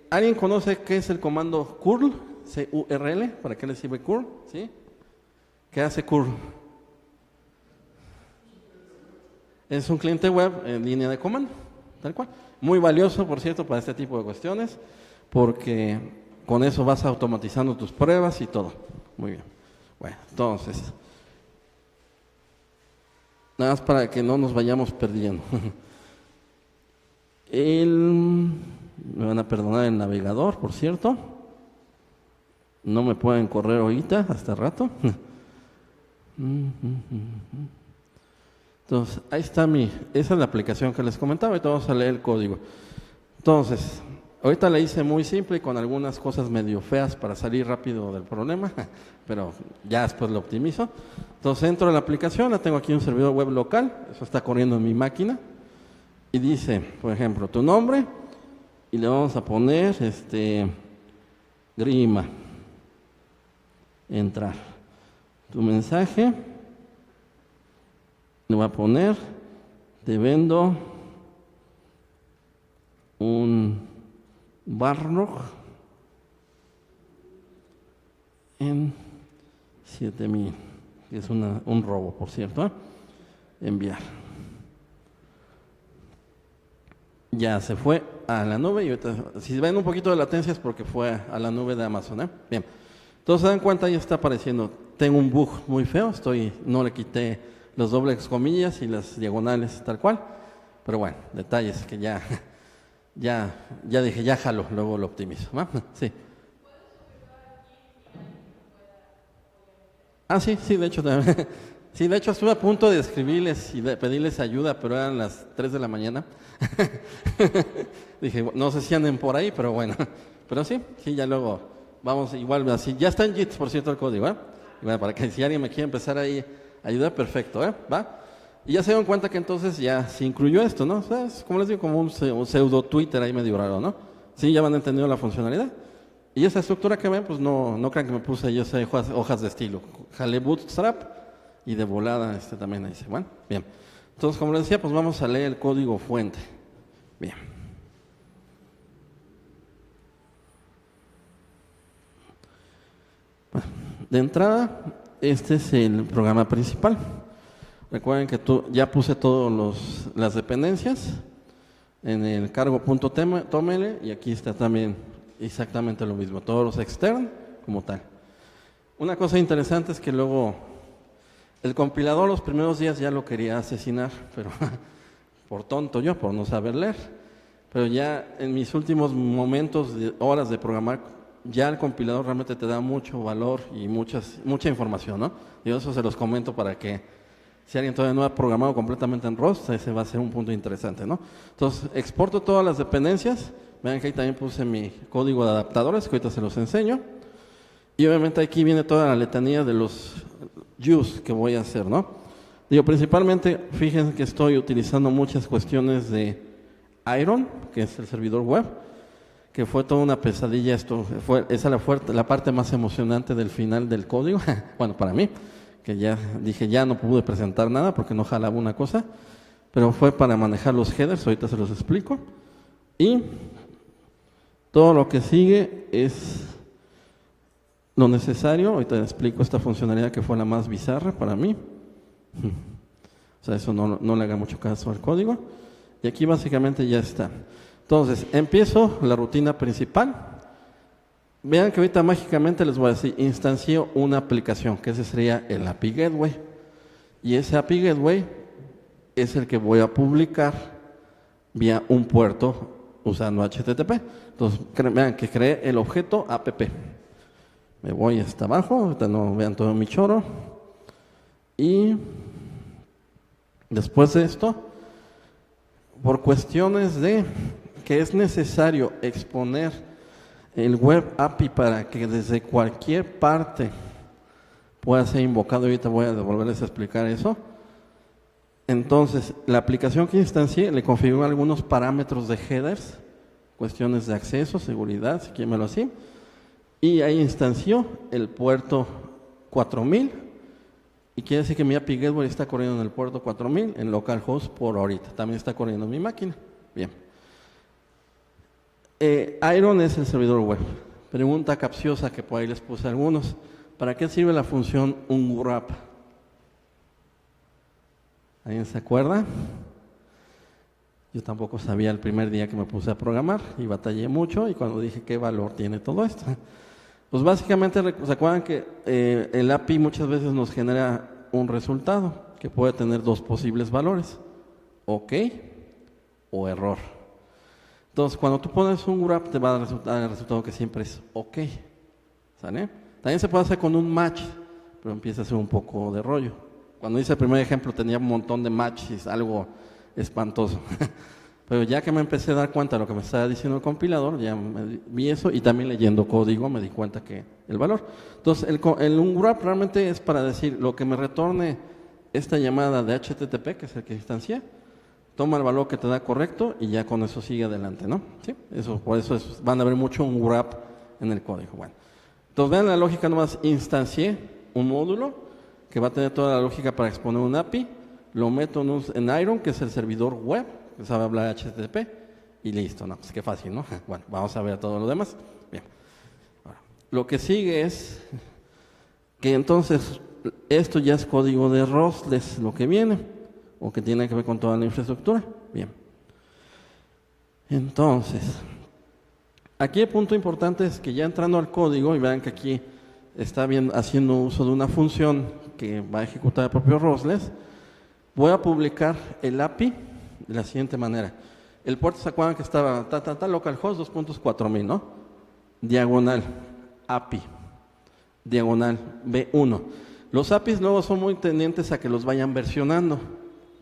¿alguien conoce qué es el comando curl? C-U-R-L, ¿para qué le sirve curl? ¿Sí? ¿Qué hace curl? Es un cliente web en línea de comando, tal cual. Muy valioso, por cierto, para este tipo de cuestiones, porque con eso vas automatizando tus pruebas y todo. Muy bien. Bueno, entonces, nada más para que no nos vayamos perdiendo. Me van a perdonar el navegador, por cierto. No me pueden correr ahorita, hasta rato. Entonces, ahí está esa es la aplicación que les comentaba, ahorita vamos a leer el código. Entonces, ahorita la hice muy simple y con algunas cosas medio feas para salir rápido del problema, pero ya después lo optimizo. Entonces, entro a la aplicación, la tengo aquí en un servidor web local, eso está corriendo en mi máquina, y dice, por ejemplo, tu nombre, y le vamos a poner, Grima, entrar, tu mensaje, le voy a poner, te vendo un Barlock en 7,000, que es un robo, por cierto, enviar. Ya se fue a la nube y ahorita, si ven un poquito de latencia es porque fue a la nube de Amazon, Bien, entonces se dan cuenta, ya está apareciendo, tengo un bug muy feo, no le quité los dobles comillas y las diagonales tal cual, pero bueno, detalles que ya dije, ya jalo, luego lo optimizo, ¿no? Sí. Sí, de hecho, sí, de hecho estuve a punto de escribirles y de pedirles ayuda, pero eran las 3 de la mañana. Dije, no sé si anden por ahí, pero bueno, pero sí, ya luego vamos igual así. Ya está en JIT, por cierto, el código, Bueno, para que si alguien me quiere empezar ahí ayuda, perfecto, ¿va? Y ya se dieron cuenta que entonces ya se incluyó esto, ¿no? O sea, es, como les digo, como un pseudo Twitter ahí medio raro, ¿no? Sí, ya van entendiendo la funcionalidad. Y esa estructura que ven, pues no crean que me puse yo hojas de estilo. Jalé Bootstrap y de volada también ahí dice, bueno, bien. Entonces, como les decía, pues vamos a leer el código fuente. Bien. Bueno, de entrada, este es el programa principal. Recuerden que ya puse todas las dependencias en el cargo.toml y aquí está también exactamente lo mismo, todos los externos como tal. Una cosa interesante es que luego el compilador los primeros días ya lo quería asesinar, pero por tonto yo, por no saber leer. Pero ya en mis últimos momentos, horas de programar, ya el compilador realmente te da mucho valor y mucha información, ¿no? Y eso se los comento para que si alguien todavía no ha programado completamente en Rust, ese va a ser un punto interesante, ¿no? Entonces, exporto todas las dependencias. Vean que ahí también puse mi código de adaptadores, que ahorita se los enseño. Y obviamente aquí viene toda la letanía de los use que voy a hacer, ¿no? Digo, principalmente, fíjense que estoy utilizando muchas cuestiones de Iron, que es el servidor web, que fue toda una pesadilla esto. Esa fue la parte más emocionante del final del código, bueno, para mí, que ya dije, ya no pude presentar nada porque no jalaba una cosa, pero fue para manejar los headers, ahorita se los explico. Y todo lo que sigue es lo necesario. Ahorita les explico esta funcionalidad que fue la más bizarra para mí. O sea, eso no le haga mucho caso al código. Y aquí básicamente ya está. Entonces, empiezo la rutina principal. Vean que ahorita mágicamente les voy a decir, instancio una aplicación, que ese sería el API Gateway. Y ese API Gateway es el que voy a publicar vía un puerto usando HTTP. Entonces, vean que creé el objeto app. Me voy hasta abajo, ahorita no vean todo mi choro. Y después de esto, por cuestiones de que es necesario exponer el web API para que desde cualquier parte pueda ser invocado, ahorita voy a volverles a explicar eso. Entonces, la aplicación que instancié le configuró algunos parámetros de headers cuestiones de acceso, seguridad, si quieren verlo así. Y ahí instanció el puerto 4000, y quiere decir que mi API Gateway está corriendo en el puerto 4000 en localhost por ahorita. También está corriendo en mi máquina. Bien. Iron es el servidor web. Pregunta capciosa que por ahí les puse algunos. ¿Para qué sirve la función unwrap? ¿Alguien se acuerda? Yo tampoco sabía el primer día que me puse a programar y batallé mucho, y cuando dije qué valor tiene todo esto. Pues básicamente, ¿se acuerdan que el API muchas veces nos genera un resultado que puede tener dos posibles valores? OK o error. Entonces, cuando tú pones un wrap, te va a dar el resultado que siempre es OK. ¿Sale? También se puede hacer con un match, pero empieza a ser un poco de rollo. Cuando hice el primer ejemplo tenía un montón de matches, algo espantoso. Pero ya que me empecé a dar cuenta de lo que me estaba diciendo el compilador, ya vi eso, y también leyendo código me di cuenta que el valor. Entonces, el unwrap realmente es para decir lo que me retorne esta llamada de HTTP, que es el que instancié, toma el valor que te da correcto y ya con eso sigue adelante, ¿no? ¿Sí? Por eso van a ver mucho unwrap en el código. Bueno, entonces vean la lógica, nomás instancié un módulo que va a tener toda la lógica para exponer un API, lo meto en Iron, que es el servidor web, que sabe hablar HTTP, y listo, no, pues qué fácil, ¿no? Bueno, vamos a ver todo lo demás. Bien. Ahora, lo que sigue es que entonces esto ya es código de Rostless, lo que viene, o que tiene que ver con toda la infraestructura. Bien. Entonces, aquí el punto importante es que ya entrando al código, y vean que aquí está haciendo uso de una función que va a ejecutar el propio Rostless, voy a publicar el API de la siguiente manera. El puerto, ¿se acuerdan que estaba localhost 2.4000, ¿no? Diagonal API, diagonal B1. Los APIs luego son muy tendientes a que los vayan versionando,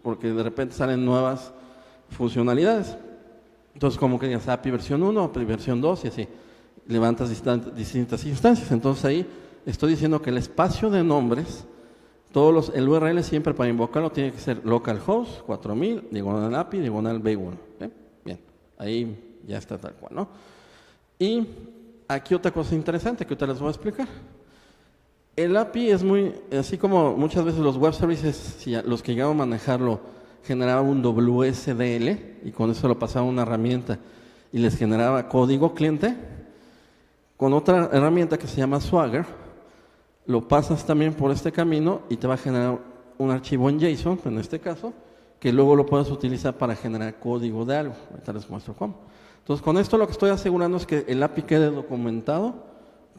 porque de repente salen nuevas funcionalidades. Entonces, como que digas API versión 1, API versión 2, y así levantas distintas instancias. Entonces ahí estoy diciendo que el espacio de nombres, el URL siempre para invocarlo tiene que ser localhost 4000, diagonal API, diagonal B1. Bien, ahí ya está tal cual, ¿no? Y aquí otra cosa interesante que ahorita les voy a explicar. El API es así como muchas veces los web services, si los que llegaban a manejarlo, generaban un WSDL y con eso lo pasaba a una herramienta y les generaba código cliente, con otra herramienta que se llama Swagger, lo pasas también por este camino y te va a generar un archivo en JSON, en este caso, que luego lo puedes utilizar para generar código de algo. Ahorita les muestro cómo. Entonces, con esto lo que estoy asegurando es que el API quede documentado,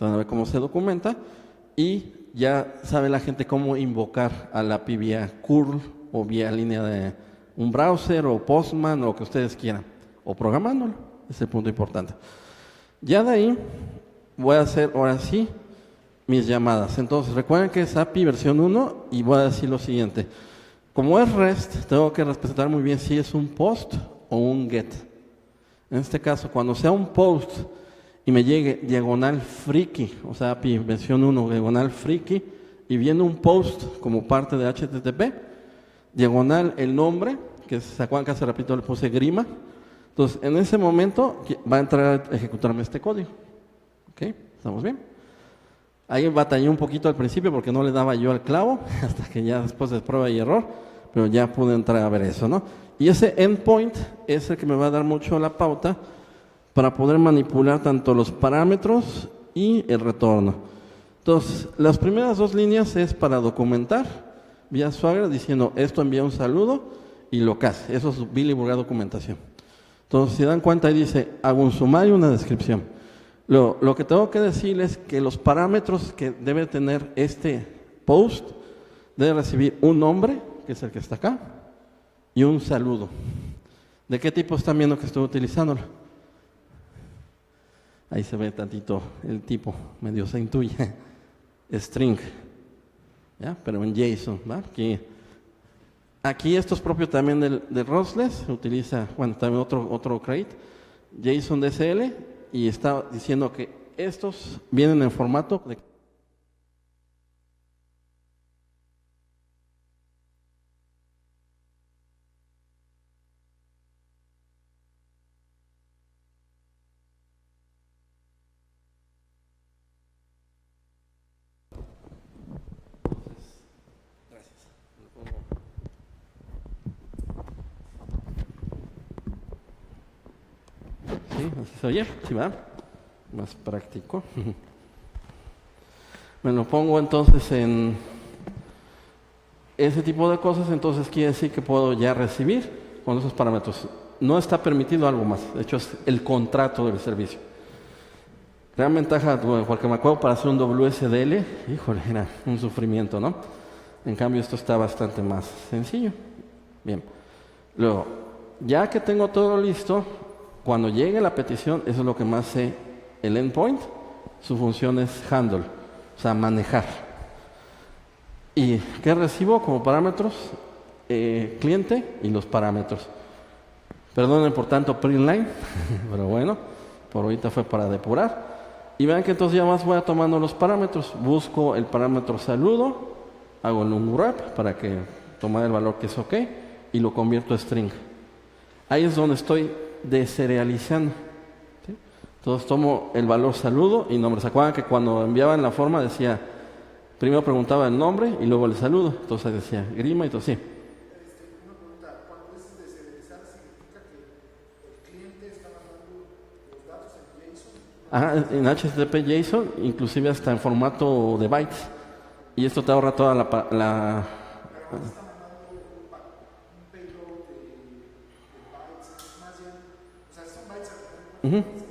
van a ver cómo se documenta, y ya sabe la gente cómo invocar al API vía curl o vía línea de un browser o Postman o lo que ustedes quieran, o programándolo. Ese es el punto importante. Ya de ahí voy a hacer ahora sí mis llamadas. Entonces, recuerden que es API versión 1 y voy a decir lo siguiente. Como es REST, tengo que respetar muy bien si es un post o un get. En este caso, cuando sea un post y me llegue diagonal freaky, o sea, API versión 1 diagonal freaky, y viene un post como parte de HTTP, diagonal el nombre, que se acuerdan que hace ratito le puse grima. Entonces, en ese momento va a entrar a ejecutarme este código. ¿Ok? ¿Estamos bien? Ahí batallé un poquito al principio porque no le daba yo al clavo, hasta que ya después de prueba y error, pero ya pude entrar a ver eso, ¿no? Y ese endpoint es el que me va a dar mucho la pauta para poder manipular tanto los parámetros y el retorno. Entonces, las primeras dos líneas es para documentar vía Swagger diciendo esto envía un saludo y lo que hace. Eso es Billy Burga documentación. Entonces, si dan cuenta, ahí dice hago un sumario y una descripción. Lo que tengo que decirles es que los parámetros que debe tener este post debe recibir un nombre, que es el que está acá, y un saludo. ¿De qué tipo están viendo que estoy utilizándolo? Ahí se ve tantito el tipo, medio se intuye. String, ¿ya? Pero en JSON, ¿va? Aquí esto es propio también de Rostless, se utiliza, bueno, también otro crate, JSON DSL, y está diciendo que estos vienen en formato de Así se oye, ¿sí va? Más práctico. Me lo pongo entonces en ese tipo de cosas, entonces quiere decir que puedo ya recibir con esos parámetros. No está permitido algo más, de hecho es el contrato del servicio. Gran ventaja, porque me acuerdo para hacer un WSDL, híjole, era un sufrimiento, ¿no? En cambio esto está bastante más sencillo. Bien, luego, ya que tengo todo listo, cuando llegue la petición, eso es lo que más sé, el endpoint, su función es handle, o sea, manejar. ¿Y qué recibo como parámetros? Cliente y los parámetros. Perdonen por tanto print line, pero bueno, por ahorita fue para depurar. Y vean que entonces ya más voy tomando los parámetros. Busco el parámetro saludo, hago el unwrap para que tome el valor que es OK y lo convierto a string. Ahí es donde estoy deserializando. ¿Sí? Entonces tomo el valor saludo y nombre. ¿Se acuerdan que cuando enviaban la forma decía, primero preguntaba el nombre y luego el saludo? Entonces decía Grima y todo sí. Una pregunta, cuando dices deserializar, ¿significa que el cliente está mandando los datos en JSON? Ajá, en HTTP JSON, inclusive hasta en formato de bytes. Y esto te ahorra toda la... Pero cuando está mandando un payload de bytes, es más bien, o sea, son bytes es JSON.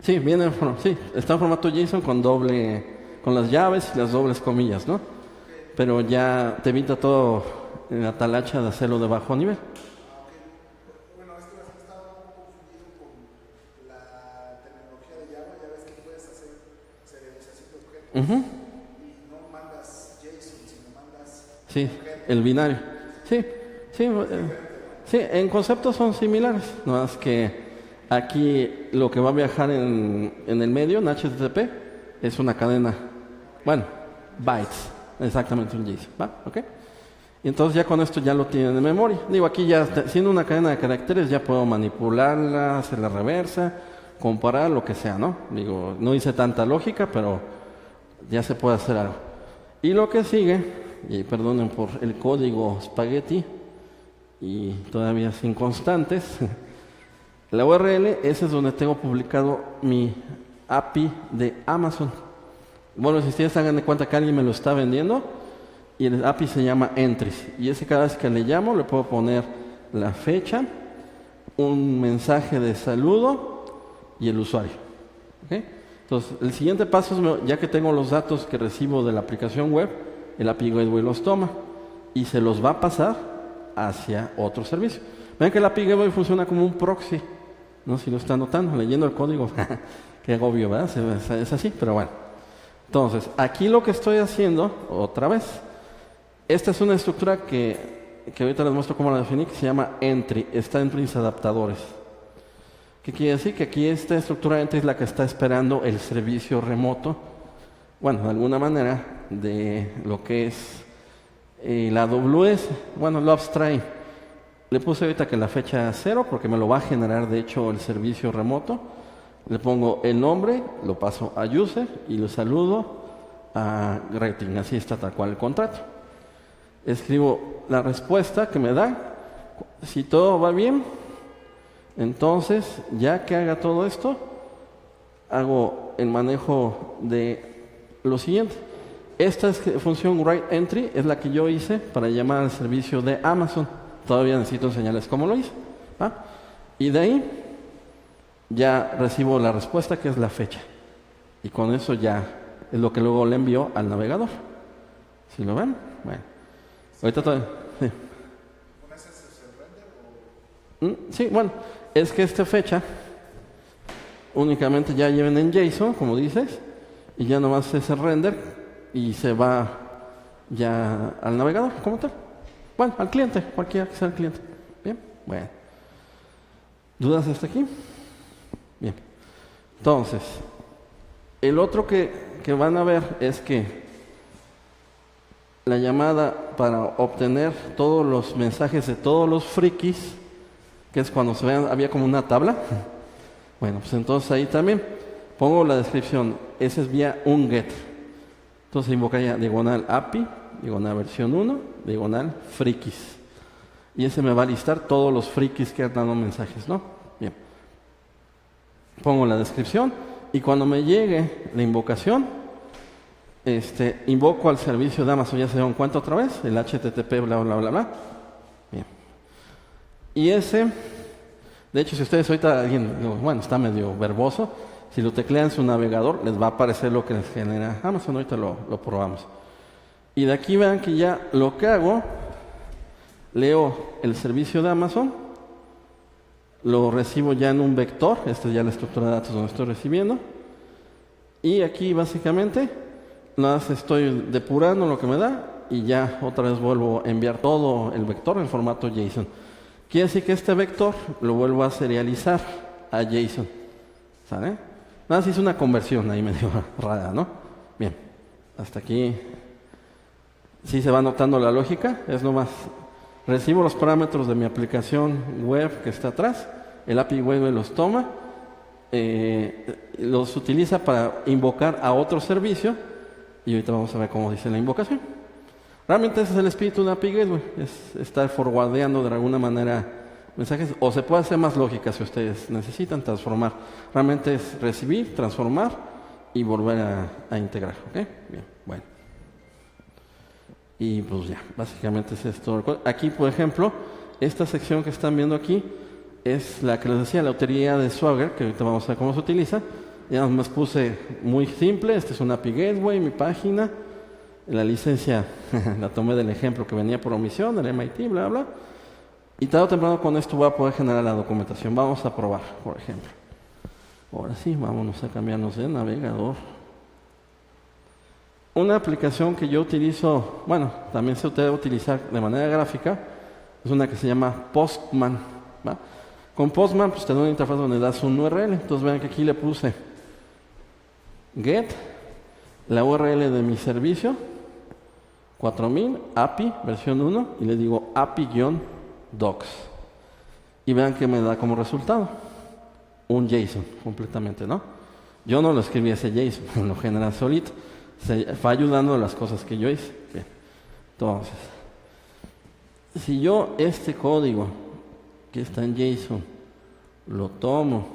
Sí, viene sí, está en formato JSON con las llaves y las dobles comillas, ¿no? Pero ya te evita todo en la talacha de hacerlo de bajo nivel. Bueno, es que estaba un poco confundido con la terminología de Java. Ya ves que puedes hacer serialización de objetos y no mandas JSON, sino mandas Sí, objetos. el binario. Sí, sí, sí, en conceptos son similares, no más que aquí lo que va a viajar en el medio, en HTTP, es una cadena, bueno, bytes, exactamente un JSON, ¿va? ¿Ok? Y entonces ya con esto ya lo tienen en memoria. Digo, aquí ya siendo una cadena de caracteres ya puedo manipularla, hacer la reversa, comparar, lo que sea, ¿no? Digo, no hice tanta lógica, pero ya se puede hacer algo. Y lo que sigue, y perdonen por el código spaghetti y todavía sin constantes, la URL, ese es donde tengo publicado mi API de Amazon. Bueno, si ustedes hagan de cuenta que alguien me lo está vendiendo, y el API se llama entries. Y ese cada vez que le llamo le puedo poner la fecha, un mensaje de saludo y el usuario. ¿Okay? Entonces, el siguiente paso es, ya que tengo los datos que recibo de la aplicación web, el API Gateway los toma y se los va a pasar hacia otro servicio. Ven que el API Gateway funciona como un proxy. No sé si lo están notando, leyendo el código. Qué obvio, ¿verdad? Es así, pero bueno. Entonces, aquí lo que estoy haciendo, otra vez, esta es una estructura que ahorita les muestro cómo la definí, que se llama entry, está entre mis adaptadores. ¿Qué quiere decir? Que aquí esta estructura entry es la que está esperando el servicio remoto, bueno, de alguna manera, de lo que es la AWS, bueno, lo abstrae. Le puse ahorita que la fecha 0 porque me lo va a generar de hecho el servicio remoto. Le pongo el nombre, lo paso a user y lo saludo a greeting, así está tal cual el contrato. Escribo la respuesta que me da. Si todo va bien, entonces ya que haga todo esto, hago el manejo de lo siguiente. Esta función writeEntry es la que yo hice para llamar al servicio de Amazon. Todavía necesito enseñarles cómo lo hice. ¿Va? Y de ahí ya recibo la respuesta que es la fecha. Y con eso ya es lo que luego le envío al navegador. ¿Sí lo ven? Bueno. Ahorita todavía. Sí. ¿Con ese es el render o...? Sí, bueno, es que esta fecha únicamente ya lleven en JSON, como dices, y ya nomás es el render y se va ya al navegador, como tal. Bueno, al cliente, cualquiera que sea el cliente. Bien, bueno. ¿Dudas hasta aquí? Bien. Entonces, el otro que van a ver es que la llamada para obtener todos los mensajes de todos los frikis, que es cuando se vean, había como una tabla. Bueno, pues entonces ahí también pongo la descripción. Ese es vía un get. Entonces invocaría diagonal API, diagonal versión 1, diagonal frikis. Y ese me va a listar todos los frikis que han dado mensajes, ¿no? Bien. pongo la descripción y cuando me llegue la invocación, invoco al servicio de Amazon. Ya se dieron cuenta otra vez, el HTTP, bla, bla, bla, bla. Bien. Y de hecho, si ustedes ahorita bueno, está medio verboso, si lo teclean en su navegador, les va a aparecer lo que les genera Amazon. Ahorita lo probamos. Y de aquí vean que ya lo que hago, leo el servicio de Amazon, lo recibo ya en un vector. Esta es ya la estructura de datos donde estoy recibiendo. Y aquí básicamente nada más estoy depurando lo que me da y ya otra vez vuelvo a enviar todo el vector en formato JSON. Quiere decir que este vector lo vuelvo a serializar a JSON. ¿Sale? Nada más hice una conversión ahí medio rara, ¿no? Bien, hasta aquí sí se va notando la lógica. Es nomás recibo los parámetros de mi aplicación web que está atrás, el API web los toma, los utiliza para invocar a otro servicio y ahorita vamos a ver cómo dice la invocación. Realmente ese es el espíritu de API Gateway, es estar forwardeando de alguna manera mensajes, o se puede hacer más lógica si ustedes necesitan transformar. Realmente es recibir, transformar y volver a integrar. ¿Ok? Bien, bueno. Y pues ya, básicamente es esto. Aquí, por ejemplo, esta sección que están viendo aquí es la que les decía, la autoría de Swagger, que ahorita vamos a ver cómo se utiliza. Ya más puse muy simple, este es un API Gateway, mi página. La licencia la tomé del ejemplo que venía por omisión, del MIT, bla, bla. Y tarde o temprano con esto voy a poder generar la documentación. Vamos a probar, por ejemplo. Ahora sí, vámonos a cambiarnos de navegador. Una aplicación que yo utilizo, bueno, también se puede utilizar de manera gráfica, es una que se llama Postman, ¿va? Con Postman, pues te da una interfaz donde das un URL. Entonces vean que aquí le puse get, la URL de mi servicio, 4000, API, versión 1, y le digo API-docs. Y vean que me da como resultado un JSON completamente, ¿no? Yo no lo escribí ese JSON, lo genera solito. Se va ayudando a las cosas que yo hice. Bien. Entonces, si yo este código que está en JSON lo tomo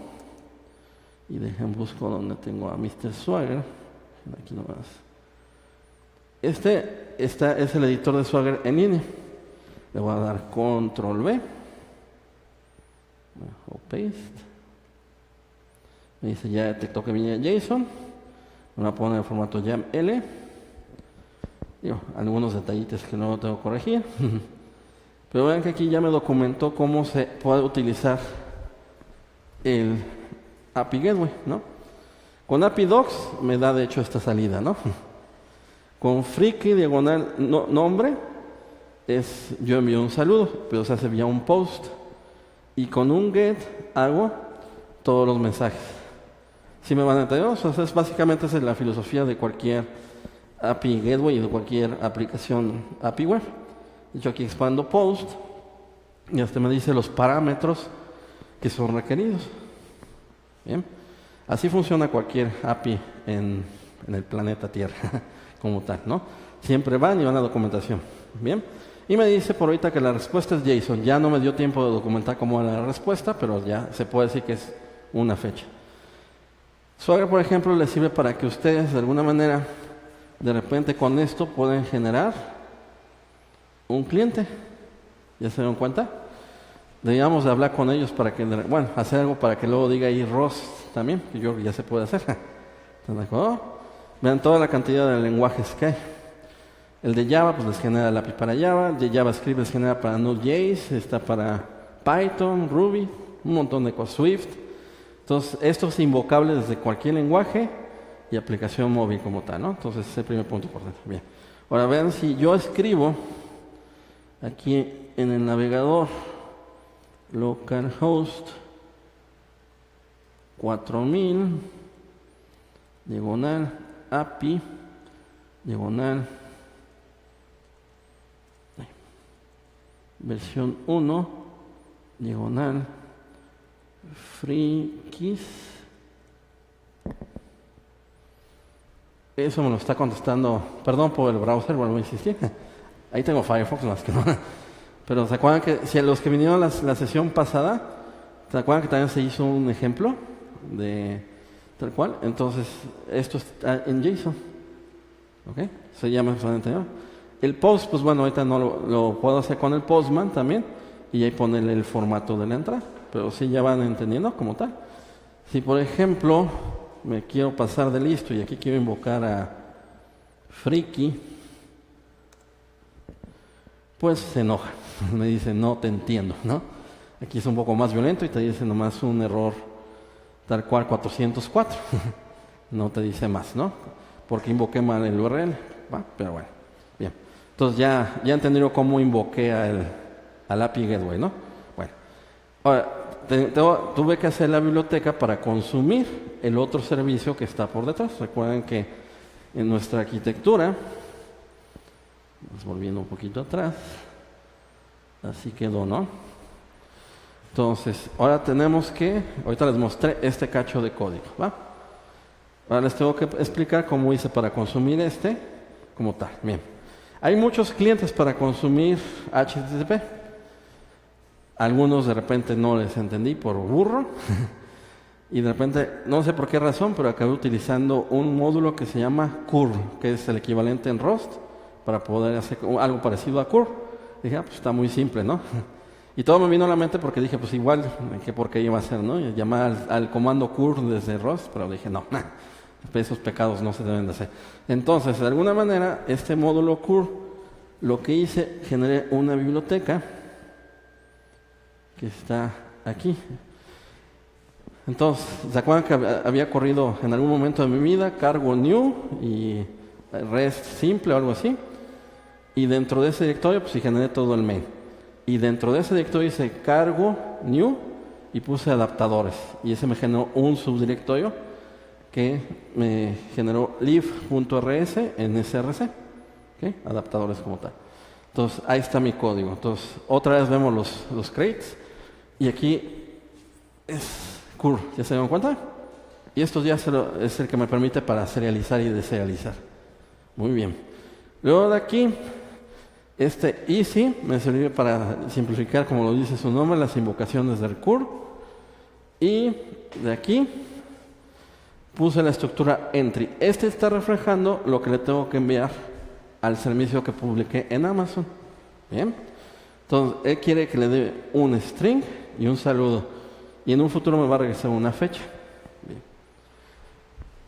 y busco donde tengo a Mr. Swagger, aquí nomás. Es el editor de Swagger en línea. Le voy a dar Control V o Paste. Me dice ya detectó que venía JSON. Me voy a poner el formato YAML. Algunos detallitos que no tengo que corregir. Pero vean que aquí ya me documentó cómo se puede utilizar el API Gateway, ¿no? Con API Docs me da de hecho esta salida, ¿no? Con friki diagonal nombre yo envío un saludo, pero se hace vía un post. Y con un get hago todos los mensajes. ¿Sí me van a entender? Entonces, básicamente esa es la filosofía de cualquier API Gateway y de cualquier aplicación API Web. Yo aquí expando post y hasta me dice los parámetros que son requeridos. Bien. Así funciona cualquier API en el planeta Tierra, como tal, ¿no? Siempre van y van a documentación. Bien. Y me dice por ahorita que la respuesta es JSON. Ya no me dio tiempo de documentar cómo era la respuesta, pero ya se puede decir que es una fecha. Swagger, por ejemplo, les sirve para que ustedes, de alguna manera, de repente con esto pueden generar un cliente. ¿Ya se dieron cuenta? Debíamos de hablar con ellos para que, bueno, hacer algo para que luego diga ahí ROS también, que yo creo que ya se puede hacer. ¿Están de acuerdo? Vean toda la cantidad de lenguajes que hay. El de Java, pues les genera el API para Java. El de JavaScript les genera para Node.js, está para Python, Ruby, un montón de cosas, Swift. Entonces, esto es invocable desde cualquier lenguaje y aplicación móvil como tal, ¿no? Entonces, ese es el primer punto importante. Bien. Ahora, vean si yo escribo aquí en el navegador localhost 4000 diagonal API diagonal versión 1 diagonal free keys. Eso me lo está contestando, perdón por el browser, vuelvo a insistir. Ahí tengo Firefox, más que no. Pero ¿se acuerdan que si a los que vinieron la sesión pasada, ¿se acuerdan que también se hizo un ejemplo? de tal cual. Entonces, esto está en JSON. ¿Ok? Se llama anterior. El post, pues bueno, ahorita no lo puedo hacer con el Postman también. Y ahí ponerle el formato de la entrada. Pero sí ya van entendiendo como tal. Si por ejemplo me quiero pasar de listo y aquí quiero invocar a Friki, pues se enoja. Me dice, no te entiendo, ¿no? Aquí es un poco más violento y te dice nomás un error tal cual 404. No te dice más, ¿no? Porque invoqué mal el URL. ¿Va? Pero bueno, bien. Entonces ya entendieron cómo invoqué al API Gateway, ¿no? Bueno, ahora tuve que hacer la biblioteca para consumir el otro servicio que está por detrás. Recuerden que en nuestra arquitectura, volviendo un poquito atrás, así quedó, ¿no? Entonces, ahora tenemos que, ahorita les mostré este cacho de código, ¿va? Ahora les tengo que explicar cómo hice para consumir este como tal. Bien, hay muchos clientes para consumir HTTP. Algunos de repente no les entendí por burro y de repente, no sé por qué razón, pero acabé utilizando un módulo que se llama curl, que es el equivalente en Rust para poder hacer algo parecido a curl. Dije, pues está muy simple, ¿no? Y todo me vino a la mente porque dije, pues igual, ¿qué por qué iba a hacer, no? Y llamar al comando curl desde Rust, pero dije, no, esos pecados no se deben de hacer. Entonces, de alguna manera, este módulo curl, lo que hice, generé una biblioteca que está aquí. Entonces, ¿se acuerdan que había corrido en algún momento de mi vida cargo new y rest simple o algo así? Y dentro de ese directorio, pues sí generé todo el main. Y dentro de ese directorio hice cargo new y puse adaptadores. Y ese me generó un subdirectorio que me generó live.rs en src. ¿Okay? Adaptadores como tal. Entonces, ahí está mi código. Entonces, otra vez vemos los crates. Y aquí es curl, ¿ya se dan cuenta? Y esto ya es el que me permite para serializar y deserializar. Muy bien. Luego de aquí, este easy me sirve para simplificar, como lo dice su nombre, las invocaciones del curl. Y de aquí puse la estructura entry. Este está reflejando lo que le tengo que enviar al servicio que publiqué en Amazon. Bien. Entonces, él quiere que le dé un string y un saludo. Y en un futuro me va a regresar una fecha. Bien.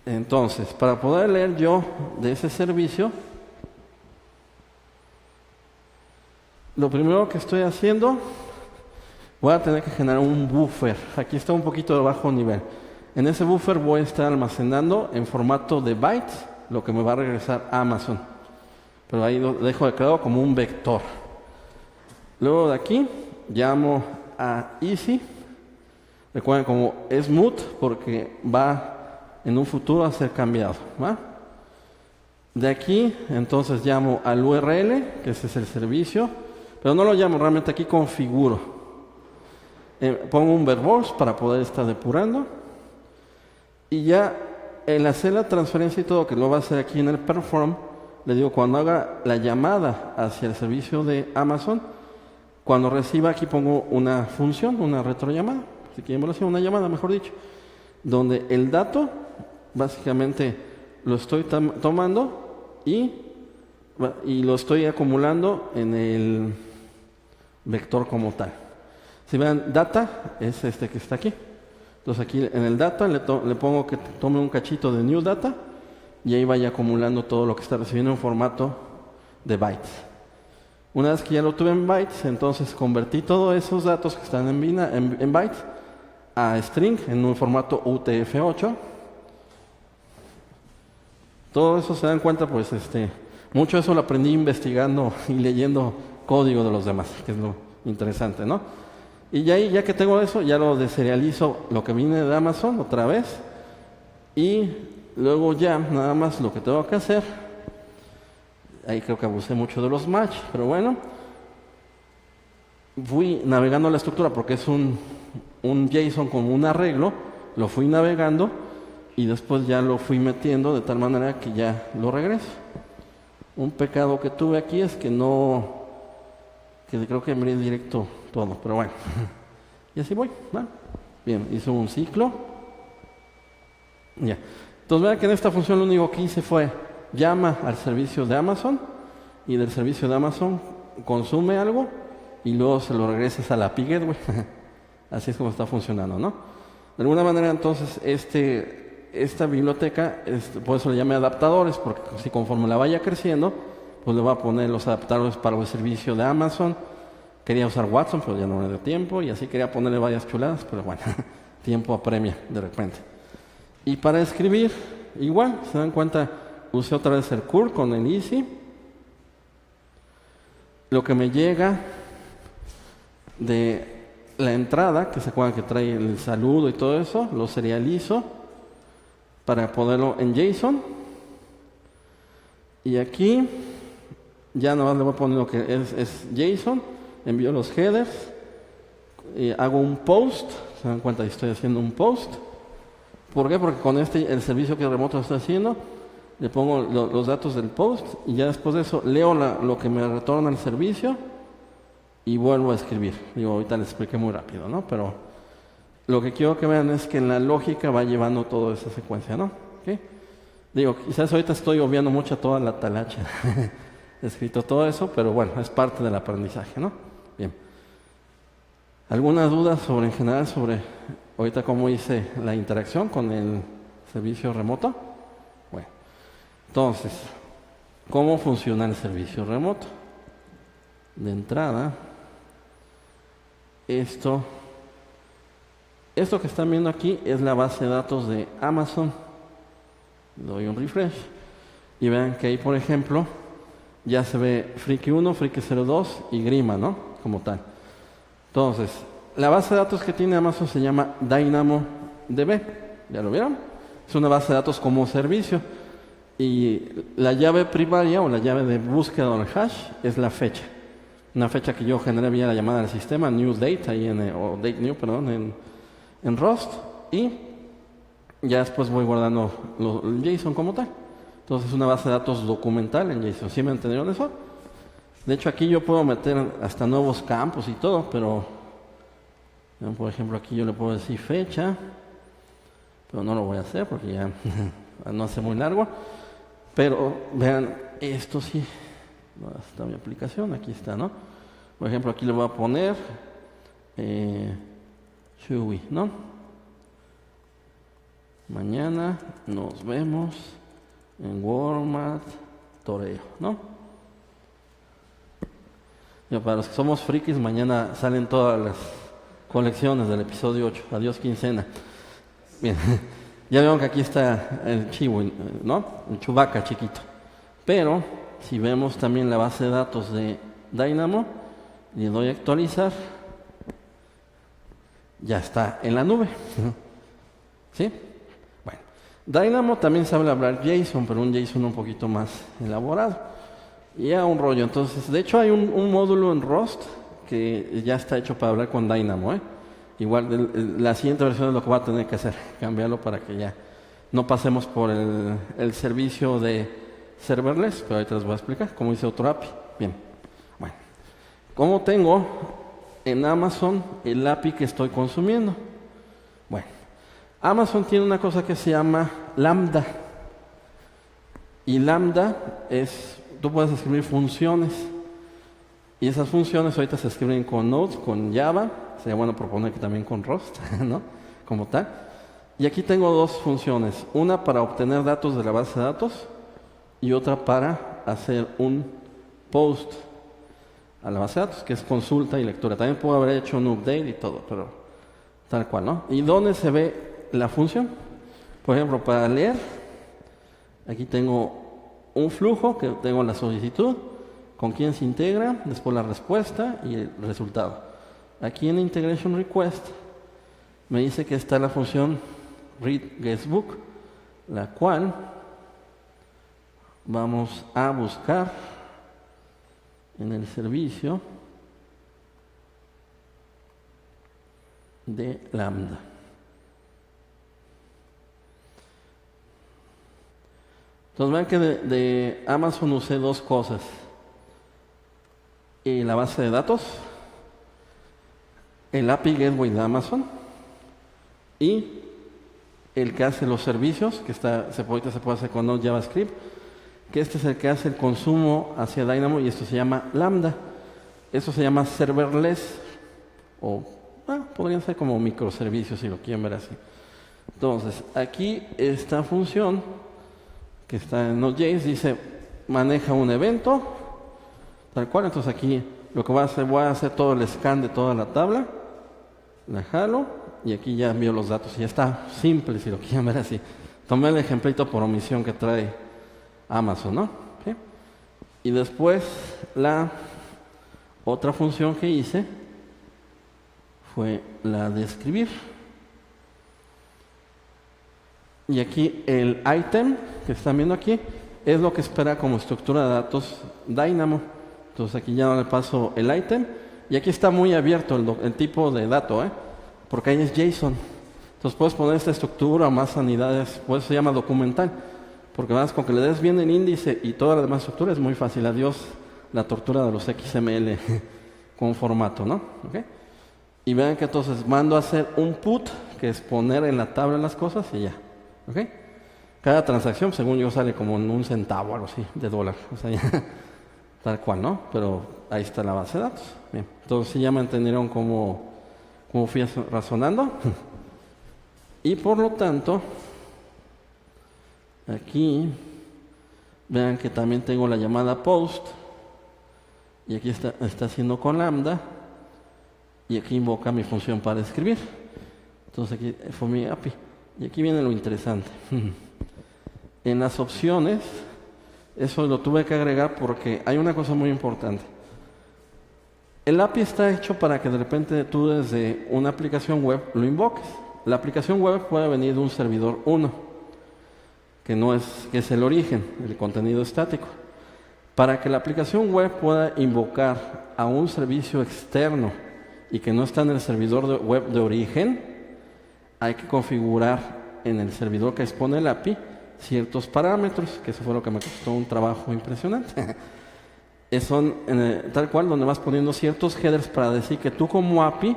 Entonces, para poder leer yo de ese servicio, lo primero que estoy haciendo, voy a tener que generar un buffer. Aquí está un poquito de bajo nivel. En ese buffer voy a estar almacenando en formato de bytes lo que me va a regresar Amazon. Pero ahí lo dejo declarado como un vector. Luego de aquí, llamo a easy. Recuerden, como es mut, porque va en un futuro a ser cambiado, ¿va? De aquí, entonces llamo al URL, que ese es el servicio, pero no lo llamo, realmente aquí configuro. Pongo un verbose para poder estar depurando. Y ya el hacer la transferencia y todo, que lo va a hacer aquí en el perform, le digo, cuando haga la llamada hacia el servicio de Amazon, cuando reciba aquí pongo una función, una retrollamada, si quieren hacer una llamada, mejor dicho, donde el dato, básicamente, lo estoy tomando y lo estoy acumulando en el vector como tal. Si vean, data es este que está aquí. Entonces aquí en el data le pongo que tome un cachito de new data y ahí vaya acumulando todo lo que está recibiendo en formato de bytes. Una vez que ya lo tuve en bytes, entonces convertí todos esos datos que están en bytes a string en un formato UTF-8. Todo eso se dan cuenta, pues mucho de eso lo aprendí investigando y leyendo código de los demás, que es lo interesante, ¿no? Y ya que tengo eso, ya lo deserializo lo que viene de Amazon otra vez. Y luego ya nada más lo que tengo que hacer, ahí creo que abusé mucho de los match, pero bueno, fui navegando la estructura porque es un JSON con un arreglo, lo fui navegando y después ya lo fui metiendo de tal manera que ya lo regreso. Un pecado que tuve aquí es que creo que me directo todo, pero bueno. Y así voy, ¿va? Bien, hice un ciclo Ya. Entonces vean que en esta función lo único que hice fue llama al servicio de Amazon y del servicio de Amazon consume algo y luego se lo regresas a la API Gateway. Así es como está funcionando, ¿no? De alguna manera entonces esta biblioteca, por eso le llamé adaptadores, porque si conforme la vaya creciendo, pues le voy a poner los adaptadores para el servicio de Amazon. Quería usar Watson, pero ya no me dio tiempo, y así quería ponerle varias chuladas, pero bueno, tiempo apremia de repente. Y para escribir, igual, se dan cuenta, usé otra vez el curl con el easy. Lo que me llega de la entrada, que se acuerdan que trae el saludo y todo eso, lo serializo para ponerlo en JSON. Y aquí ya nada más le voy a poner lo que es JSON, envío los headers, hago un post, se dan cuenta que estoy haciendo un post. ¿Por qué? Porque con el servicio que remoto está haciendo, le pongo los datos del post y ya después de eso leo lo que me retorna el servicio y vuelvo a escribir. Digo, ahorita les expliqué muy rápido, ¿no? Pero lo que quiero que vean es que en la lógica va llevando toda esa secuencia, ¿no? ¿Okay? Digo, quizás ahorita estoy obviando mucho toda la talacha. He escrito todo eso, pero bueno, es parte del aprendizaje, ¿no? Bien. ¿Alguna duda en general sobre ahorita cómo hice la interacción con el servicio remoto? Bueno, entonces, ¿cómo funciona el servicio remoto? De entrada, esto que están viendo aquí es la base de datos de Amazon. Doy un refresh y vean que ahí, por ejemplo, ya se ve Friki 1, Friki 02 y Grima, ¿no? Como tal. Entonces, la base de datos que tiene Amazon se llama DynamoDB. ¿Ya lo vieron? Es una base de datos como servicio. Y la llave primaria o la llave de búsqueda o el hash es la fecha. Una fecha que yo generé vía la llamada del sistema, new date, ahí o date new, perdón, en Rust. Y ya después voy guardando el JSON como tal. Entonces es una base de datos documental en JSON. ¿Sí me entendieron eso? De hecho aquí yo puedo meter hasta nuevos campos y todo, pero por ejemplo aquí yo le puedo decir fecha, pero no lo voy a hacer porque ya no hace muy largo. Pero vean, esto sí, ¿dónde está mi aplicación? Aquí está, ¿no? Por ejemplo aquí le voy a poner Chewy, ¿no? Mañana nos vemos en Walmart Toreo, ¿no? Ya para los que somos frikis, mañana salen todas las colecciones del episodio 8. Adiós quincena. Bien, ya vieron que aquí está el Chiwi, ¿no? El Chewbacca chiquito. Pero si vemos también la base de datos de Dynamo, le doy a actualizar, ya está en la nube. ¿Sí? Bueno, Dynamo también sabe hablar JSON, pero un JSON un poquito más elaborado. Y a un rollo. Entonces, de hecho hay un módulo en Rust que ya está hecho para hablar con Dynamo, ¿eh? Igual la siguiente versión es lo que va a tener que hacer, cambiarlo para que ya no pasemos por el servicio de serverless, pero ahorita les voy a explicar cómo hice otro API. Bien, bueno, ¿cómo tengo en Amazon el API que estoy consumiendo? Bueno, Amazon tiene una cosa que se llama Lambda. Y Lambda tú puedes escribir funciones. Y esas funciones ahorita se escriben con Node, con Java. Sería bueno proponer que también con Rust, ¿no? Como tal. Y aquí tengo dos funciones. Una para obtener datos de la base de datos y otra para hacer un post a la base de datos, que es consulta y lectura. También puedo haber hecho un update y todo, pero tal cual, ¿no? ¿Y dónde se ve la función? Por ejemplo, para leer, aquí tengo un flujo que tengo la solicitud, con quién se integra, después la respuesta y el resultado. Aquí en Integration Request me dice que está la función readGuestBook, la cual vamos a buscar en el servicio de Lambda. Entonces vean que de Amazon usé dos cosas. La base de datos, el API Gateway de Amazon y el que hace los servicios, que ahorita se puede hacer con Node JavaScript, que este es el que hace el consumo hacia Dynamo y esto se llama Lambda. Esto se llama serverless o podrían ser como microservicios si lo quieren ver así. Entonces, aquí esta función que está en Node.js dice maneja un evento, tal cual. Entonces aquí lo que voy a hacer todo el scan de toda la tabla, la jalo y aquí ya envío los datos. Y ya está simple si lo quieren ver así. Tomé el ejemplito por omisión que trae Amazon, ¿no? ¿Sí? Y después la otra función que hice fue la de escribir. Y aquí el item que están viendo aquí es lo que espera como estructura de datos Dynamo. Entonces aquí ya no le paso el item y aquí está muy abierto el tipo de dato, porque ahí es JSON. Entonces puedes poner esta estructura, más unidades, por eso se llama documental, porque más con que le des bien el índice y toda la demás estructura es muy fácil. Adiós la tortura de los XML con formato, ¿no? ¿Okay? Y vean que entonces mando a hacer un put, que es poner en la tabla las cosas y ya. ¿Ok? Cada transacción, según yo, sale como en 1 centavo o algo así de dólar. O sea, ya, tal cual, ¿no? Pero ahí está la base de datos. Bien. Entonces ya me entendieron cómo fui razonando. Y por lo tanto, aquí vean que también tengo la llamada post. Y aquí está haciendo con lambda. Y aquí invoca mi función para escribir. Entonces aquí fue mi API. Y aquí viene lo interesante. En las opciones, eso lo tuve que agregar porque hay una cosa muy importante. El API está hecho para que de repente tú desde una aplicación web lo invoques. La aplicación web puede venir de un servidor 1, que es el origen, el contenido estático. Para que la aplicación web pueda invocar a un servicio externo y que no está en el servidor web de origen, hay que configurar en el servidor que expone el API ciertos parámetros, que eso fue lo que me costó un trabajo impresionante. Son tal cual donde vas poniendo ciertos headers para decir que tú como API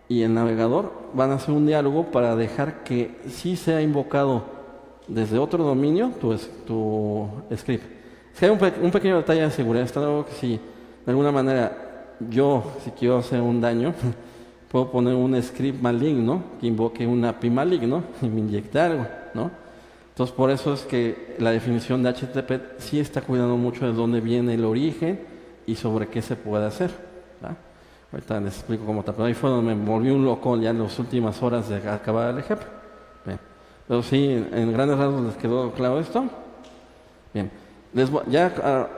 y el navegador van a hacer un diálogo para dejar que sí sea invocado desde otro dominio tu script. Es que hay un pequeño detalle de seguridad. Está algo que si de alguna manera yo, si quiero hacer un daño, puedo poner un script maligno que invoque un API maligno y me inyecte algo, ¿no? Entonces, por eso es que la definición de HTTP sí está cuidando mucho de dónde viene el origen y sobre qué se puede hacer, ¿verdad? Ahorita les explico cómo está, pero ahí fue donde me volví un loco ya en las últimas horas de acabar el ejemplo. Bien. Pero sí, en grandes rasgos les quedó claro esto. Bien.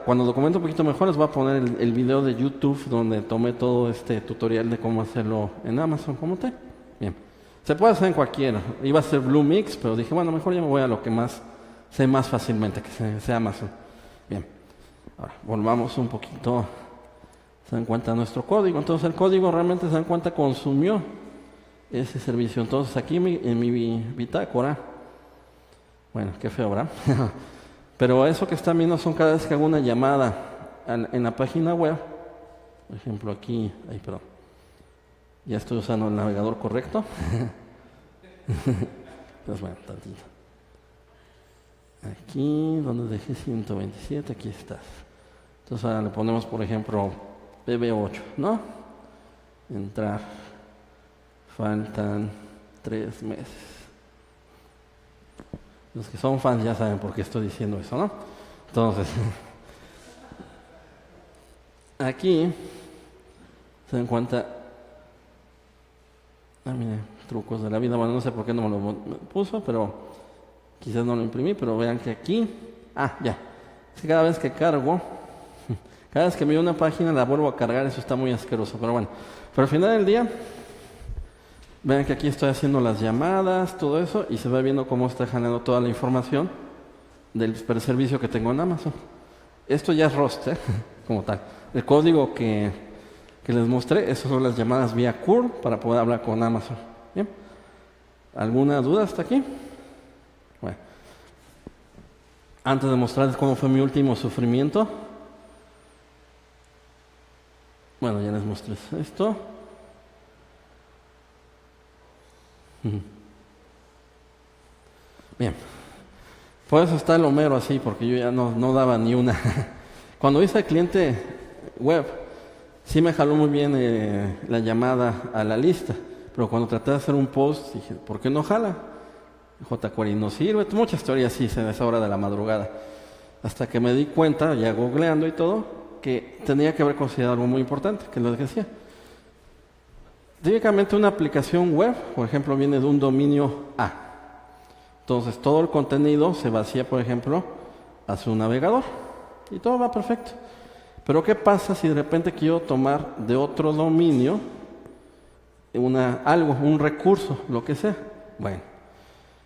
Cuando documento un poquito mejor les voy a poner el video de YouTube donde tomé todo este tutorial de cómo hacerlo en Amazon como tal. Bien. Se puede hacer en cualquiera. Iba a ser Bluemix, pero dije, bueno, mejor ya me voy a lo que más sé más fácilmente, que sea Amazon. Bien. Ahora, volvamos un poquito. Se dan cuenta de nuestro código. Entonces, el código realmente, se dan cuenta, consumió ese servicio. Entonces, aquí en mi bitácora, bueno, qué feo, ¿verdad? Pero eso que están viendo son cada vez que hago una llamada en la página web. Por ejemplo, aquí, perdón. Ya estoy usando el navegador correcto. Pues bueno, tantito. Aquí, donde dejé 127, aquí estás. Entonces ahora le ponemos, por ejemplo, PB8, ¿no? Entrar. Faltan 3 meses. Los que son fans ya saben por qué estoy diciendo eso, ¿no? Entonces, aquí se dan cuenta. Mire, trucos de la vida. Bueno, no sé por qué no me lo puso, pero quizás no lo imprimí, pero vean que aquí, ya. Es que cada vez que cargo, cada vez que me una página la vuelvo a cargar, eso está muy asqueroso, pero bueno. Pero al final del día, vean que aquí estoy haciendo las llamadas, todo eso, y se va viendo cómo está generando toda la información del servicio que tengo en Amazon. Esto ya es Rust, como tal. El código que les mostré, esas son las llamadas vía curl para poder hablar con Amazon. ¿Bien? ¿Alguna duda hasta aquí? Bueno. Antes de mostrarles cómo fue mi último sufrimiento. Bueno, ya les mostré esto. Bien. Por eso está el Homero así, porque yo ya no daba ni una. Cuando hice el cliente web, sí me jaló muy bien la llamada a la lista, pero cuando traté de hacer un post, dije, ¿por qué no jala? jQuery no sirve, muchas teorías así a esa hora de la madrugada. Hasta que me di cuenta, ya googleando y todo, que tenía que haber considerado algo muy importante, que lo decía. Típicamente una aplicación web, por ejemplo, viene de un dominio A. Entonces todo el contenido se vacía, por ejemplo, hacia un navegador y todo va perfecto. Pero ¿qué pasa si de repente quiero tomar de otro dominio un recurso, lo que sea? Bueno,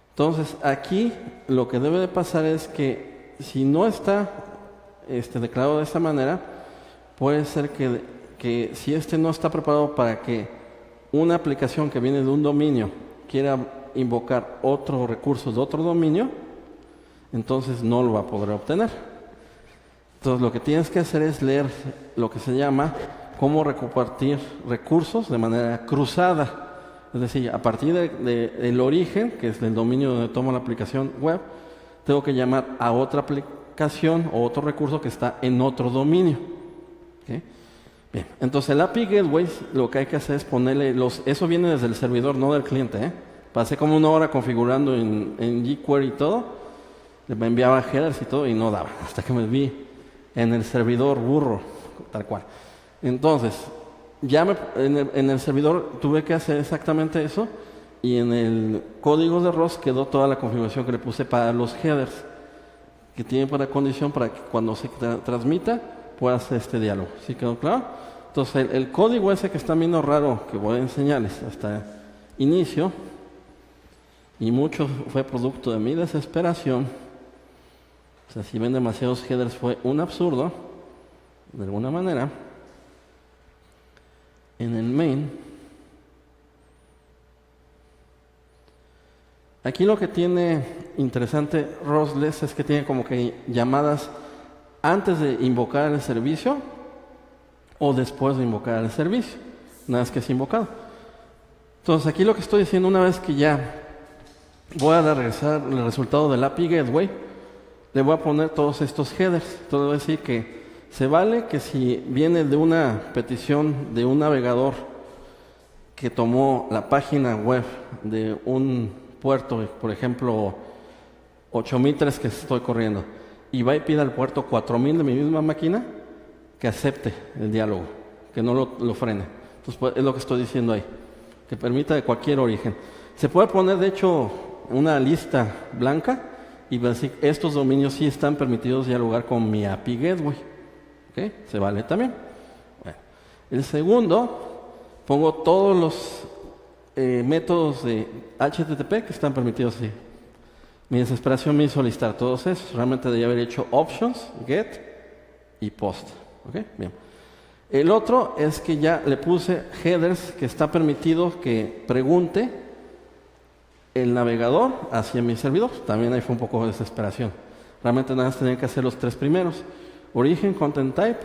entonces aquí lo que debe de pasar es que si no está declarado de esta manera, puede ser que si no está preparado para que una aplicación que viene de un dominio quiera invocar otro recurso de otro dominio, entonces no lo va a poder obtener. Entonces lo que tienes que hacer es leer lo que se llama cómo compartir recursos de manera cruzada. Es decir, a partir del origen, que es del dominio donde tomo la aplicación web, tengo que llamar a otra aplicación o otro recurso que está en otro dominio. ¿Okay? Bien, entonces el API Gateway lo que hay que hacer es ponerle eso viene desde el servidor, no del cliente. Pasé como 1 hora configurando en jQuery y todo, le enviaba headers y todo y no daba, hasta que me vi en el servidor burro, tal cual. Entonces, en el servidor tuve que hacer exactamente eso y en el código de ROS quedó toda la configuración que le puse para los headers, que tiene para condición para que cuando se transmita pueda hacer este diálogo. ¿Sí quedó claro? Entonces, el código ese que están viendo raro, que voy a enseñarles hasta inicio, y mucho fue producto de mi desesperación. O sea, si ven demasiados headers fue un absurdo, de alguna manera. En el main, aquí lo que tiene interesante Rostless es que tiene como que llamadas antes de invocar el servicio o después de invocar el servicio, una vez que es invocado. Entonces aquí lo que estoy diciendo, una vez que ya voy a regresar el resultado del API Gateway, le voy a poner todos estos headers. Entonces voy a decir que se vale que si viene de una petición de un navegador que tomó la página web de un puerto, por ejemplo 8003 que estoy corriendo, y va y pide al puerto 4000 de mi misma máquina, que acepte el diálogo, que no lo frene. Entonces pues, es lo que estoy diciendo ahí, que permita de cualquier origen. Se puede poner de hecho una lista blanca y decir, estos dominios sí están permitidos dialogar con mi API Gateway. ¿Okay? Se vale también. Bueno. El segundo, pongo todos los métodos de HTTP que están permitidos así. Mi desesperación me hizo listar todos esos. Realmente debería haber hecho options, get y post. ¿Okay? Bien. El otro es que ya le puse headers que está permitido que pregunte el navegador hacia mi servidor. También ahí fue un poco de desesperación. Realmente nada más tenía que hacer los 3 primeros. Origen, content type,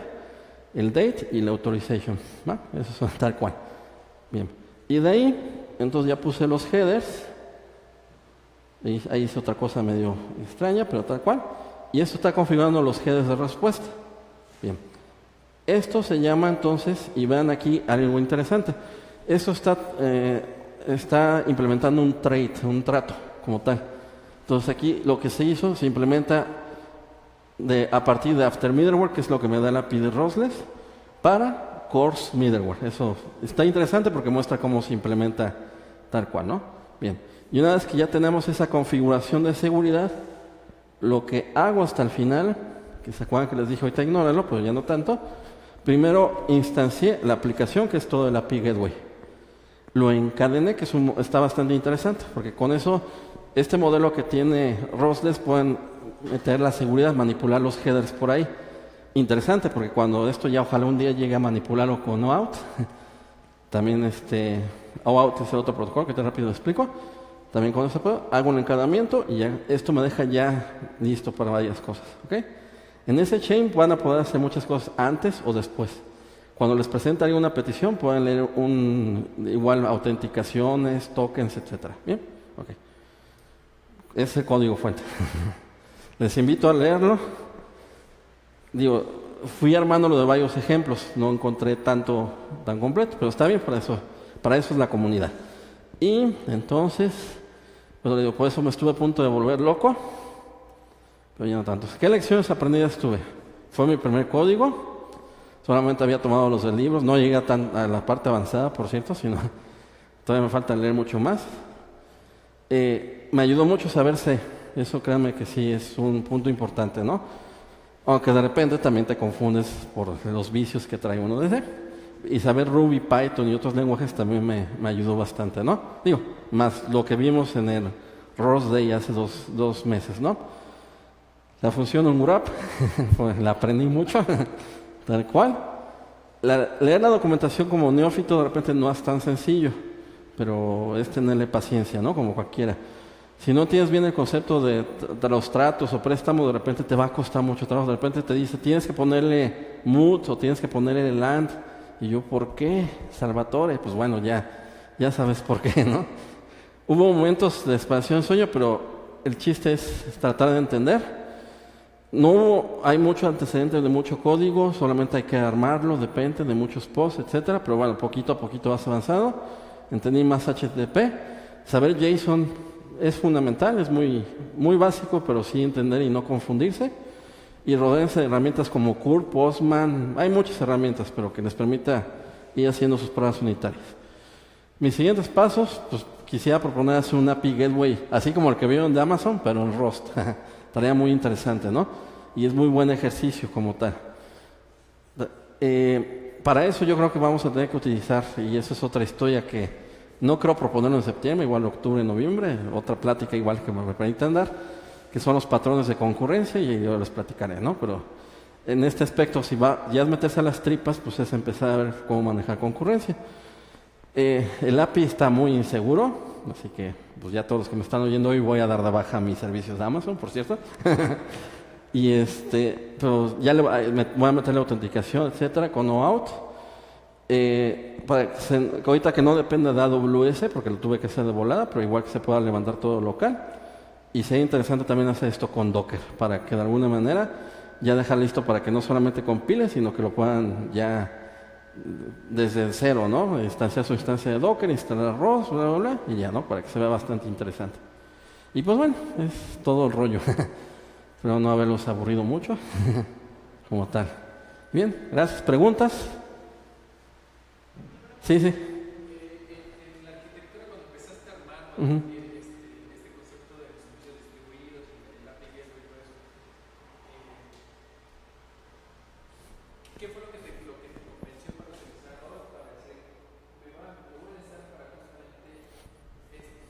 el date y la authorization. ¿Va? Eso son tal cual. Bien. Y de ahí, entonces ya puse los headers. Y ahí hice otra cosa medio extraña, pero tal cual. Y esto está configurando los headers de respuesta. Bien. Esto se llama entonces, y vean aquí algo interesante. Esto está implementando un trait, un trato como tal. Entonces aquí lo que se hizo, se implementa a partir de After Middleware, que es lo que me da la API de Rostless, para Course Middleware. Eso está interesante porque muestra cómo se implementa tal cual, ¿no? Bien. Y una vez que ya tenemos esa configuración de seguridad, lo que hago hasta el final, que se acuerdan que les dije ahorita ignóralo, pero ya no tanto, primero instancié la aplicación, que es todo el API Gateway. Lo encadené, que está bastante interesante, porque con eso, este modelo que tiene Rostless pueden meter la seguridad, manipular los headers por ahí. Interesante, porque cuando esto ya ojalá un día llegue a manipularlo con OAuth, también OAuth es el otro protocolo que te rápido explico. También con eso hago un encadenamiento y ya esto me deja ya listo para varias cosas. ¿Okay? En ese chain van a poder hacer muchas cosas antes o después. Cuando les presente alguna petición, pueden leer igual autenticaciones, tokens, etcétera. Bien, okay. es el código fuente. Les invito a leerlo. Digo, fui armándolo de varios ejemplos, no encontré tan completo, pero está bien, para eso es la comunidad. Y entonces, pues digo, por eso me estuve a punto de volver loco, pero ya no tanto. ¿Qué lecciones aprendidas tuve? Fue mi primer código, solamente había tomado los de libros, no llegué a la parte avanzada, por cierto, sino todavía me falta leer mucho más. Me ayudó mucho saberse, eso créanme que sí es un punto importante, ¿no? Aunque de repente también te confundes por los vicios que trae uno de ese. Y saber Ruby, Python y otros lenguajes también me ayudó bastante, ¿no? Digo, más lo que vimos en el Rose Day hace dos meses, ¿no? La función unwrap, pues la aprendí mucho, tal cual. Leer la documentación como neófito de repente no es tan sencillo, pero es tenerle paciencia, ¿no? Como cualquiera. Si no tienes bien el concepto de los tratos o préstamos, de repente te va a costar mucho trabajo. De repente te dice, tienes que ponerle mut o tienes que ponerle land. Y yo, ¿por qué, Salvatore? Pues bueno, ya sabes por qué, ¿no? Hubo momentos de expansión sueño, pero el chiste es tratar de entender. No hay mucho antecedente de mucho código, solamente hay que armarlo, depende de muchos posts, etcétera. Pero bueno, poquito a poquito vas avanzado. Entendí más HTTP. Saber JSON es fundamental, es muy, muy básico, pero sí entender y no confundirse. Y rodearse de herramientas como Curl, Postman, hay muchas herramientas, pero que les permita ir haciendo sus pruebas unitarias. Mis siguientes pasos, pues quisiera proponer hacer un API Gateway, así como el que vieron de Amazon, pero en Rust. Tarea muy interesante, ¿no? Y es muy buen ejercicio como tal. Para eso yo creo que vamos a tener que utilizar, y esa es otra historia que no creo proponerlo en septiembre, igual octubre, noviembre, otra plática igual que me permitan dar, que son los patrones de concurrencia, y yo les platicaré, ¿no? Pero en este aspecto, si ya es meterse a las tripas, pues es empezar a ver cómo manejar concurrencia. El API está muy inseguro, así que pues ya todos los que me están oyendo hoy voy a dar de baja mis servicios de Amazon, por cierto. Y pero ya me voy a meter la autenticación, etcétera, con OAuth. Ahorita que no dependa de AWS, porque lo tuve que hacer de volada, pero igual que se pueda levantar todo local. Y sería interesante también hacer esto con Docker, para que de alguna manera ya dejar listo para que no solamente compile, sino que lo puedan ya desde cero, ¿no? Instanciar su instancia de Docker, instalar ROS, bla, bla, bla, y ya, ¿no? Para que se vea bastante interesante. Y pues bueno, es todo el rollo. Espero no haberlos aburrido mucho, como tal. Bien, gracias. ¿Preguntas? Sí, sí. En la arquitectura, cuando empezaste a armar este concepto de los servicios distribuidos, el API Gateway y todo eso, ¿qué fue lo que te convenció para utilizar ROS? Para decir, lo voy a necesitar para justamente esta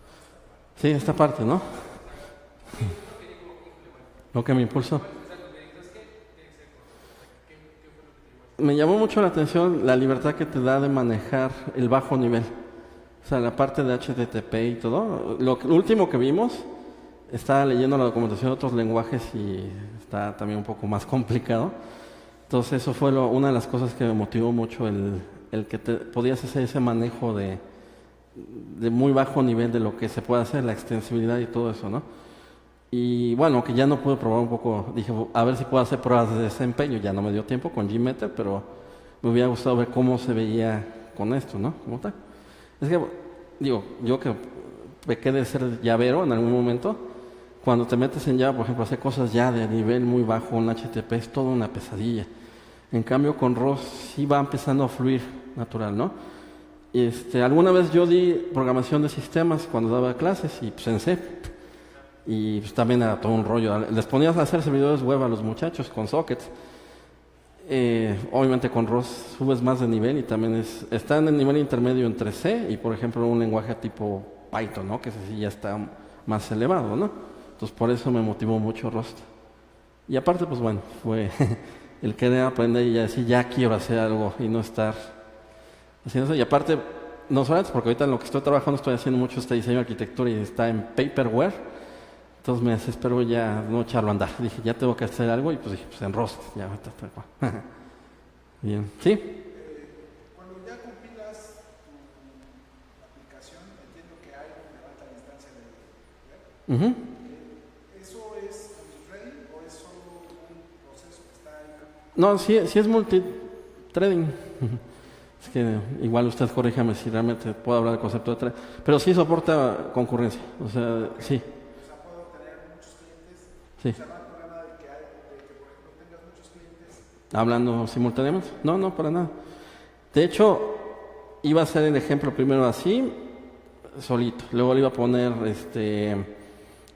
parte. Sí, esta parte, ¿no? Lo que me impulsó. Me llamó mucho la atención la libertad que te da de manejar el bajo nivel. O sea, la parte de HTTP y todo. Lo último que vimos, estaba leyendo la documentación de otros lenguajes y está también un poco más complicado. Entonces eso fue una de las cosas que me motivó mucho, el que podías hacer ese manejo de muy bajo nivel de lo que se puede hacer, la extensibilidad y todo eso, ¿no? Y bueno, que ya no pude probar un poco, dije, a ver si puedo hacer pruebas de desempeño, ya no me dio tiempo con Gmeter, pero me hubiera gustado ver cómo se veía con esto, ¿no? Como tal. Es que, digo, yo que pequé de ser llavero en algún momento, cuando te metes en Java, por ejemplo, hacer cosas ya de nivel muy bajo en HTTP es toda una pesadilla. En cambio, con ROS sí va empezando a fluir natural, ¿no? Alguna vez yo di programación de sistemas cuando daba clases y pues en C. Y pues también era todo un rollo. Les ponías a hacer servidores web a los muchachos con sockets. Obviamente con ROS subes más de nivel y también está en el nivel intermedio entre C y por ejemplo un lenguaje tipo Python, ¿no? Que ese sí ya está más elevado, ¿no? Entonces por eso me motivó mucho Rust. Y aparte pues bueno, fue el querer aprender y ya decir ya quiero hacer algo y no estar haciendo eso. Y aparte, no solamente porque ahorita en lo que estoy trabajando estoy haciendo mucho diseño de arquitectura y está en paperware. Entonces me desespero ya no echarlo a andar. Dije, ya tengo que hacer algo y pues dije, pues en Rust, ya está tal cual. Bien, ¿sí? Cuando ya compilas tu aplicación, entiendo que hay levanta la instancia de web. Ujú. ¿Eso es multithreading o es solo un proceso que está ahí? No, sí es multithreading. Es que igual usted corríjame si realmente puedo hablar del concepto de thread. Pero sí soporta concurrencia. O sea, sí. O sea, puedo tener muchos clientes. Sí. O sea, no hay problema de que, por ejemplo, tengas muchos clientes. ¿Hablando simultáneamente? No, para nada. De hecho, iba a hacer el ejemplo primero así, solito. Luego le iba a poner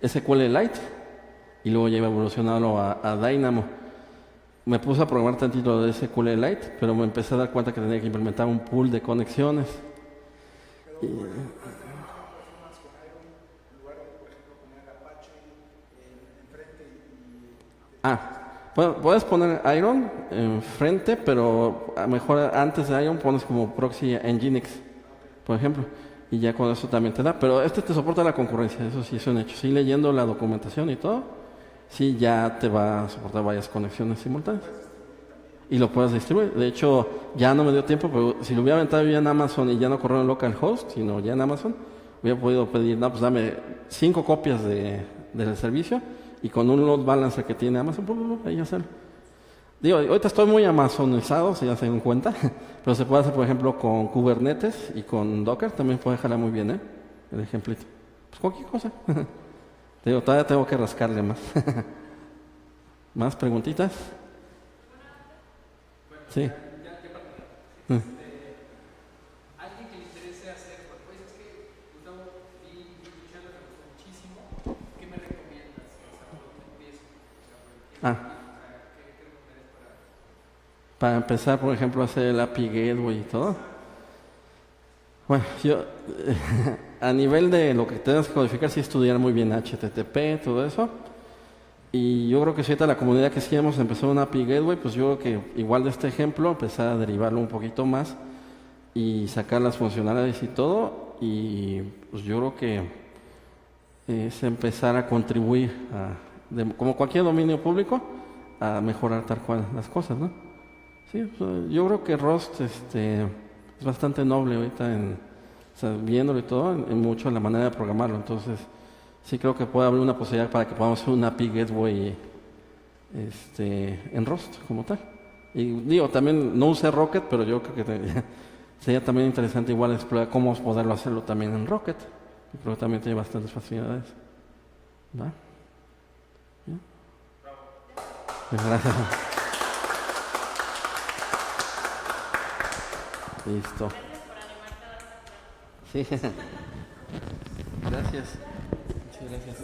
SQLite y luego ya iba a evolucionarlo a Dynamo. Me puse a programar tantito de SQLite, pero me empecé a dar cuenta que tenía que implementar un pool de conexiones. Y- Bueno, puedes poner Iron enfrente, pero a mejor antes de Iron pones como proxy Nginx, por ejemplo, y ya con eso también te da. Pero este te soporta la concurrencia, eso sí es un hecho. Sí, leyendo la documentación y todo, sí ya te va a soportar varias conexiones simultáneas. Y lo puedes distribuir. De hecho, ya no me dio tiempo, pero si lo hubiera aventado ya en Amazon y ya no corrió en localhost, sino ya en Amazon, hubiera podido pedir, no, pues dame 5 copias del servicio y con un load balancer que tiene Amazon, ahí hacerlo. Digo, ahorita estoy muy amazonizado, si ya se dan cuenta, pero se puede hacer, por ejemplo, con Kubernetes y con Docker, también puede jalar muy bien, el ejemplito. Pues cualquier cosa. Digo, todavía tengo que rascarle más. ¿Más preguntitas? Sí. Alguien que le interese hacer, pues es que Gustavo y Luciano me gustó muchísimo. ¿Qué me recomiendas? O sea, ¿por dónde empiezo? O sea, ¿qué recomendarías Para empezar, por ejemplo, a hacer el API Gateway y todo. Bueno, yo a nivel de lo que tengas que codificar, sí estudiar muy bien HTTP, todo eso. Y yo creo que si ahorita la comunidad que sí hemos empezado una API Gateway, pues yo creo que igual de este ejemplo, empezar a derivarlo un poquito más y sacar las funcionalidades y todo. Y pues yo creo que es empezar a contribuir, como cualquier dominio público, a mejorar tal cual las cosas, ¿no? Sí, pues, yo creo que Rust es bastante noble ahorita, o sea, viéndolo y todo, en mucho en la manera de programarlo. Entonces, sí creo que puede haber una posibilidad para que podamos hacer una API Gateway en Rust como tal. Y digo, también no usé Rocket, pero yo creo que sería también interesante igual explorar cómo poderlo hacerlo también en Rocket. Yo creo que también tiene bastantes facilidades. ¿Va? ¿Ya? Pues gracias. Listo. Sí. Gracias. Muchas gracias.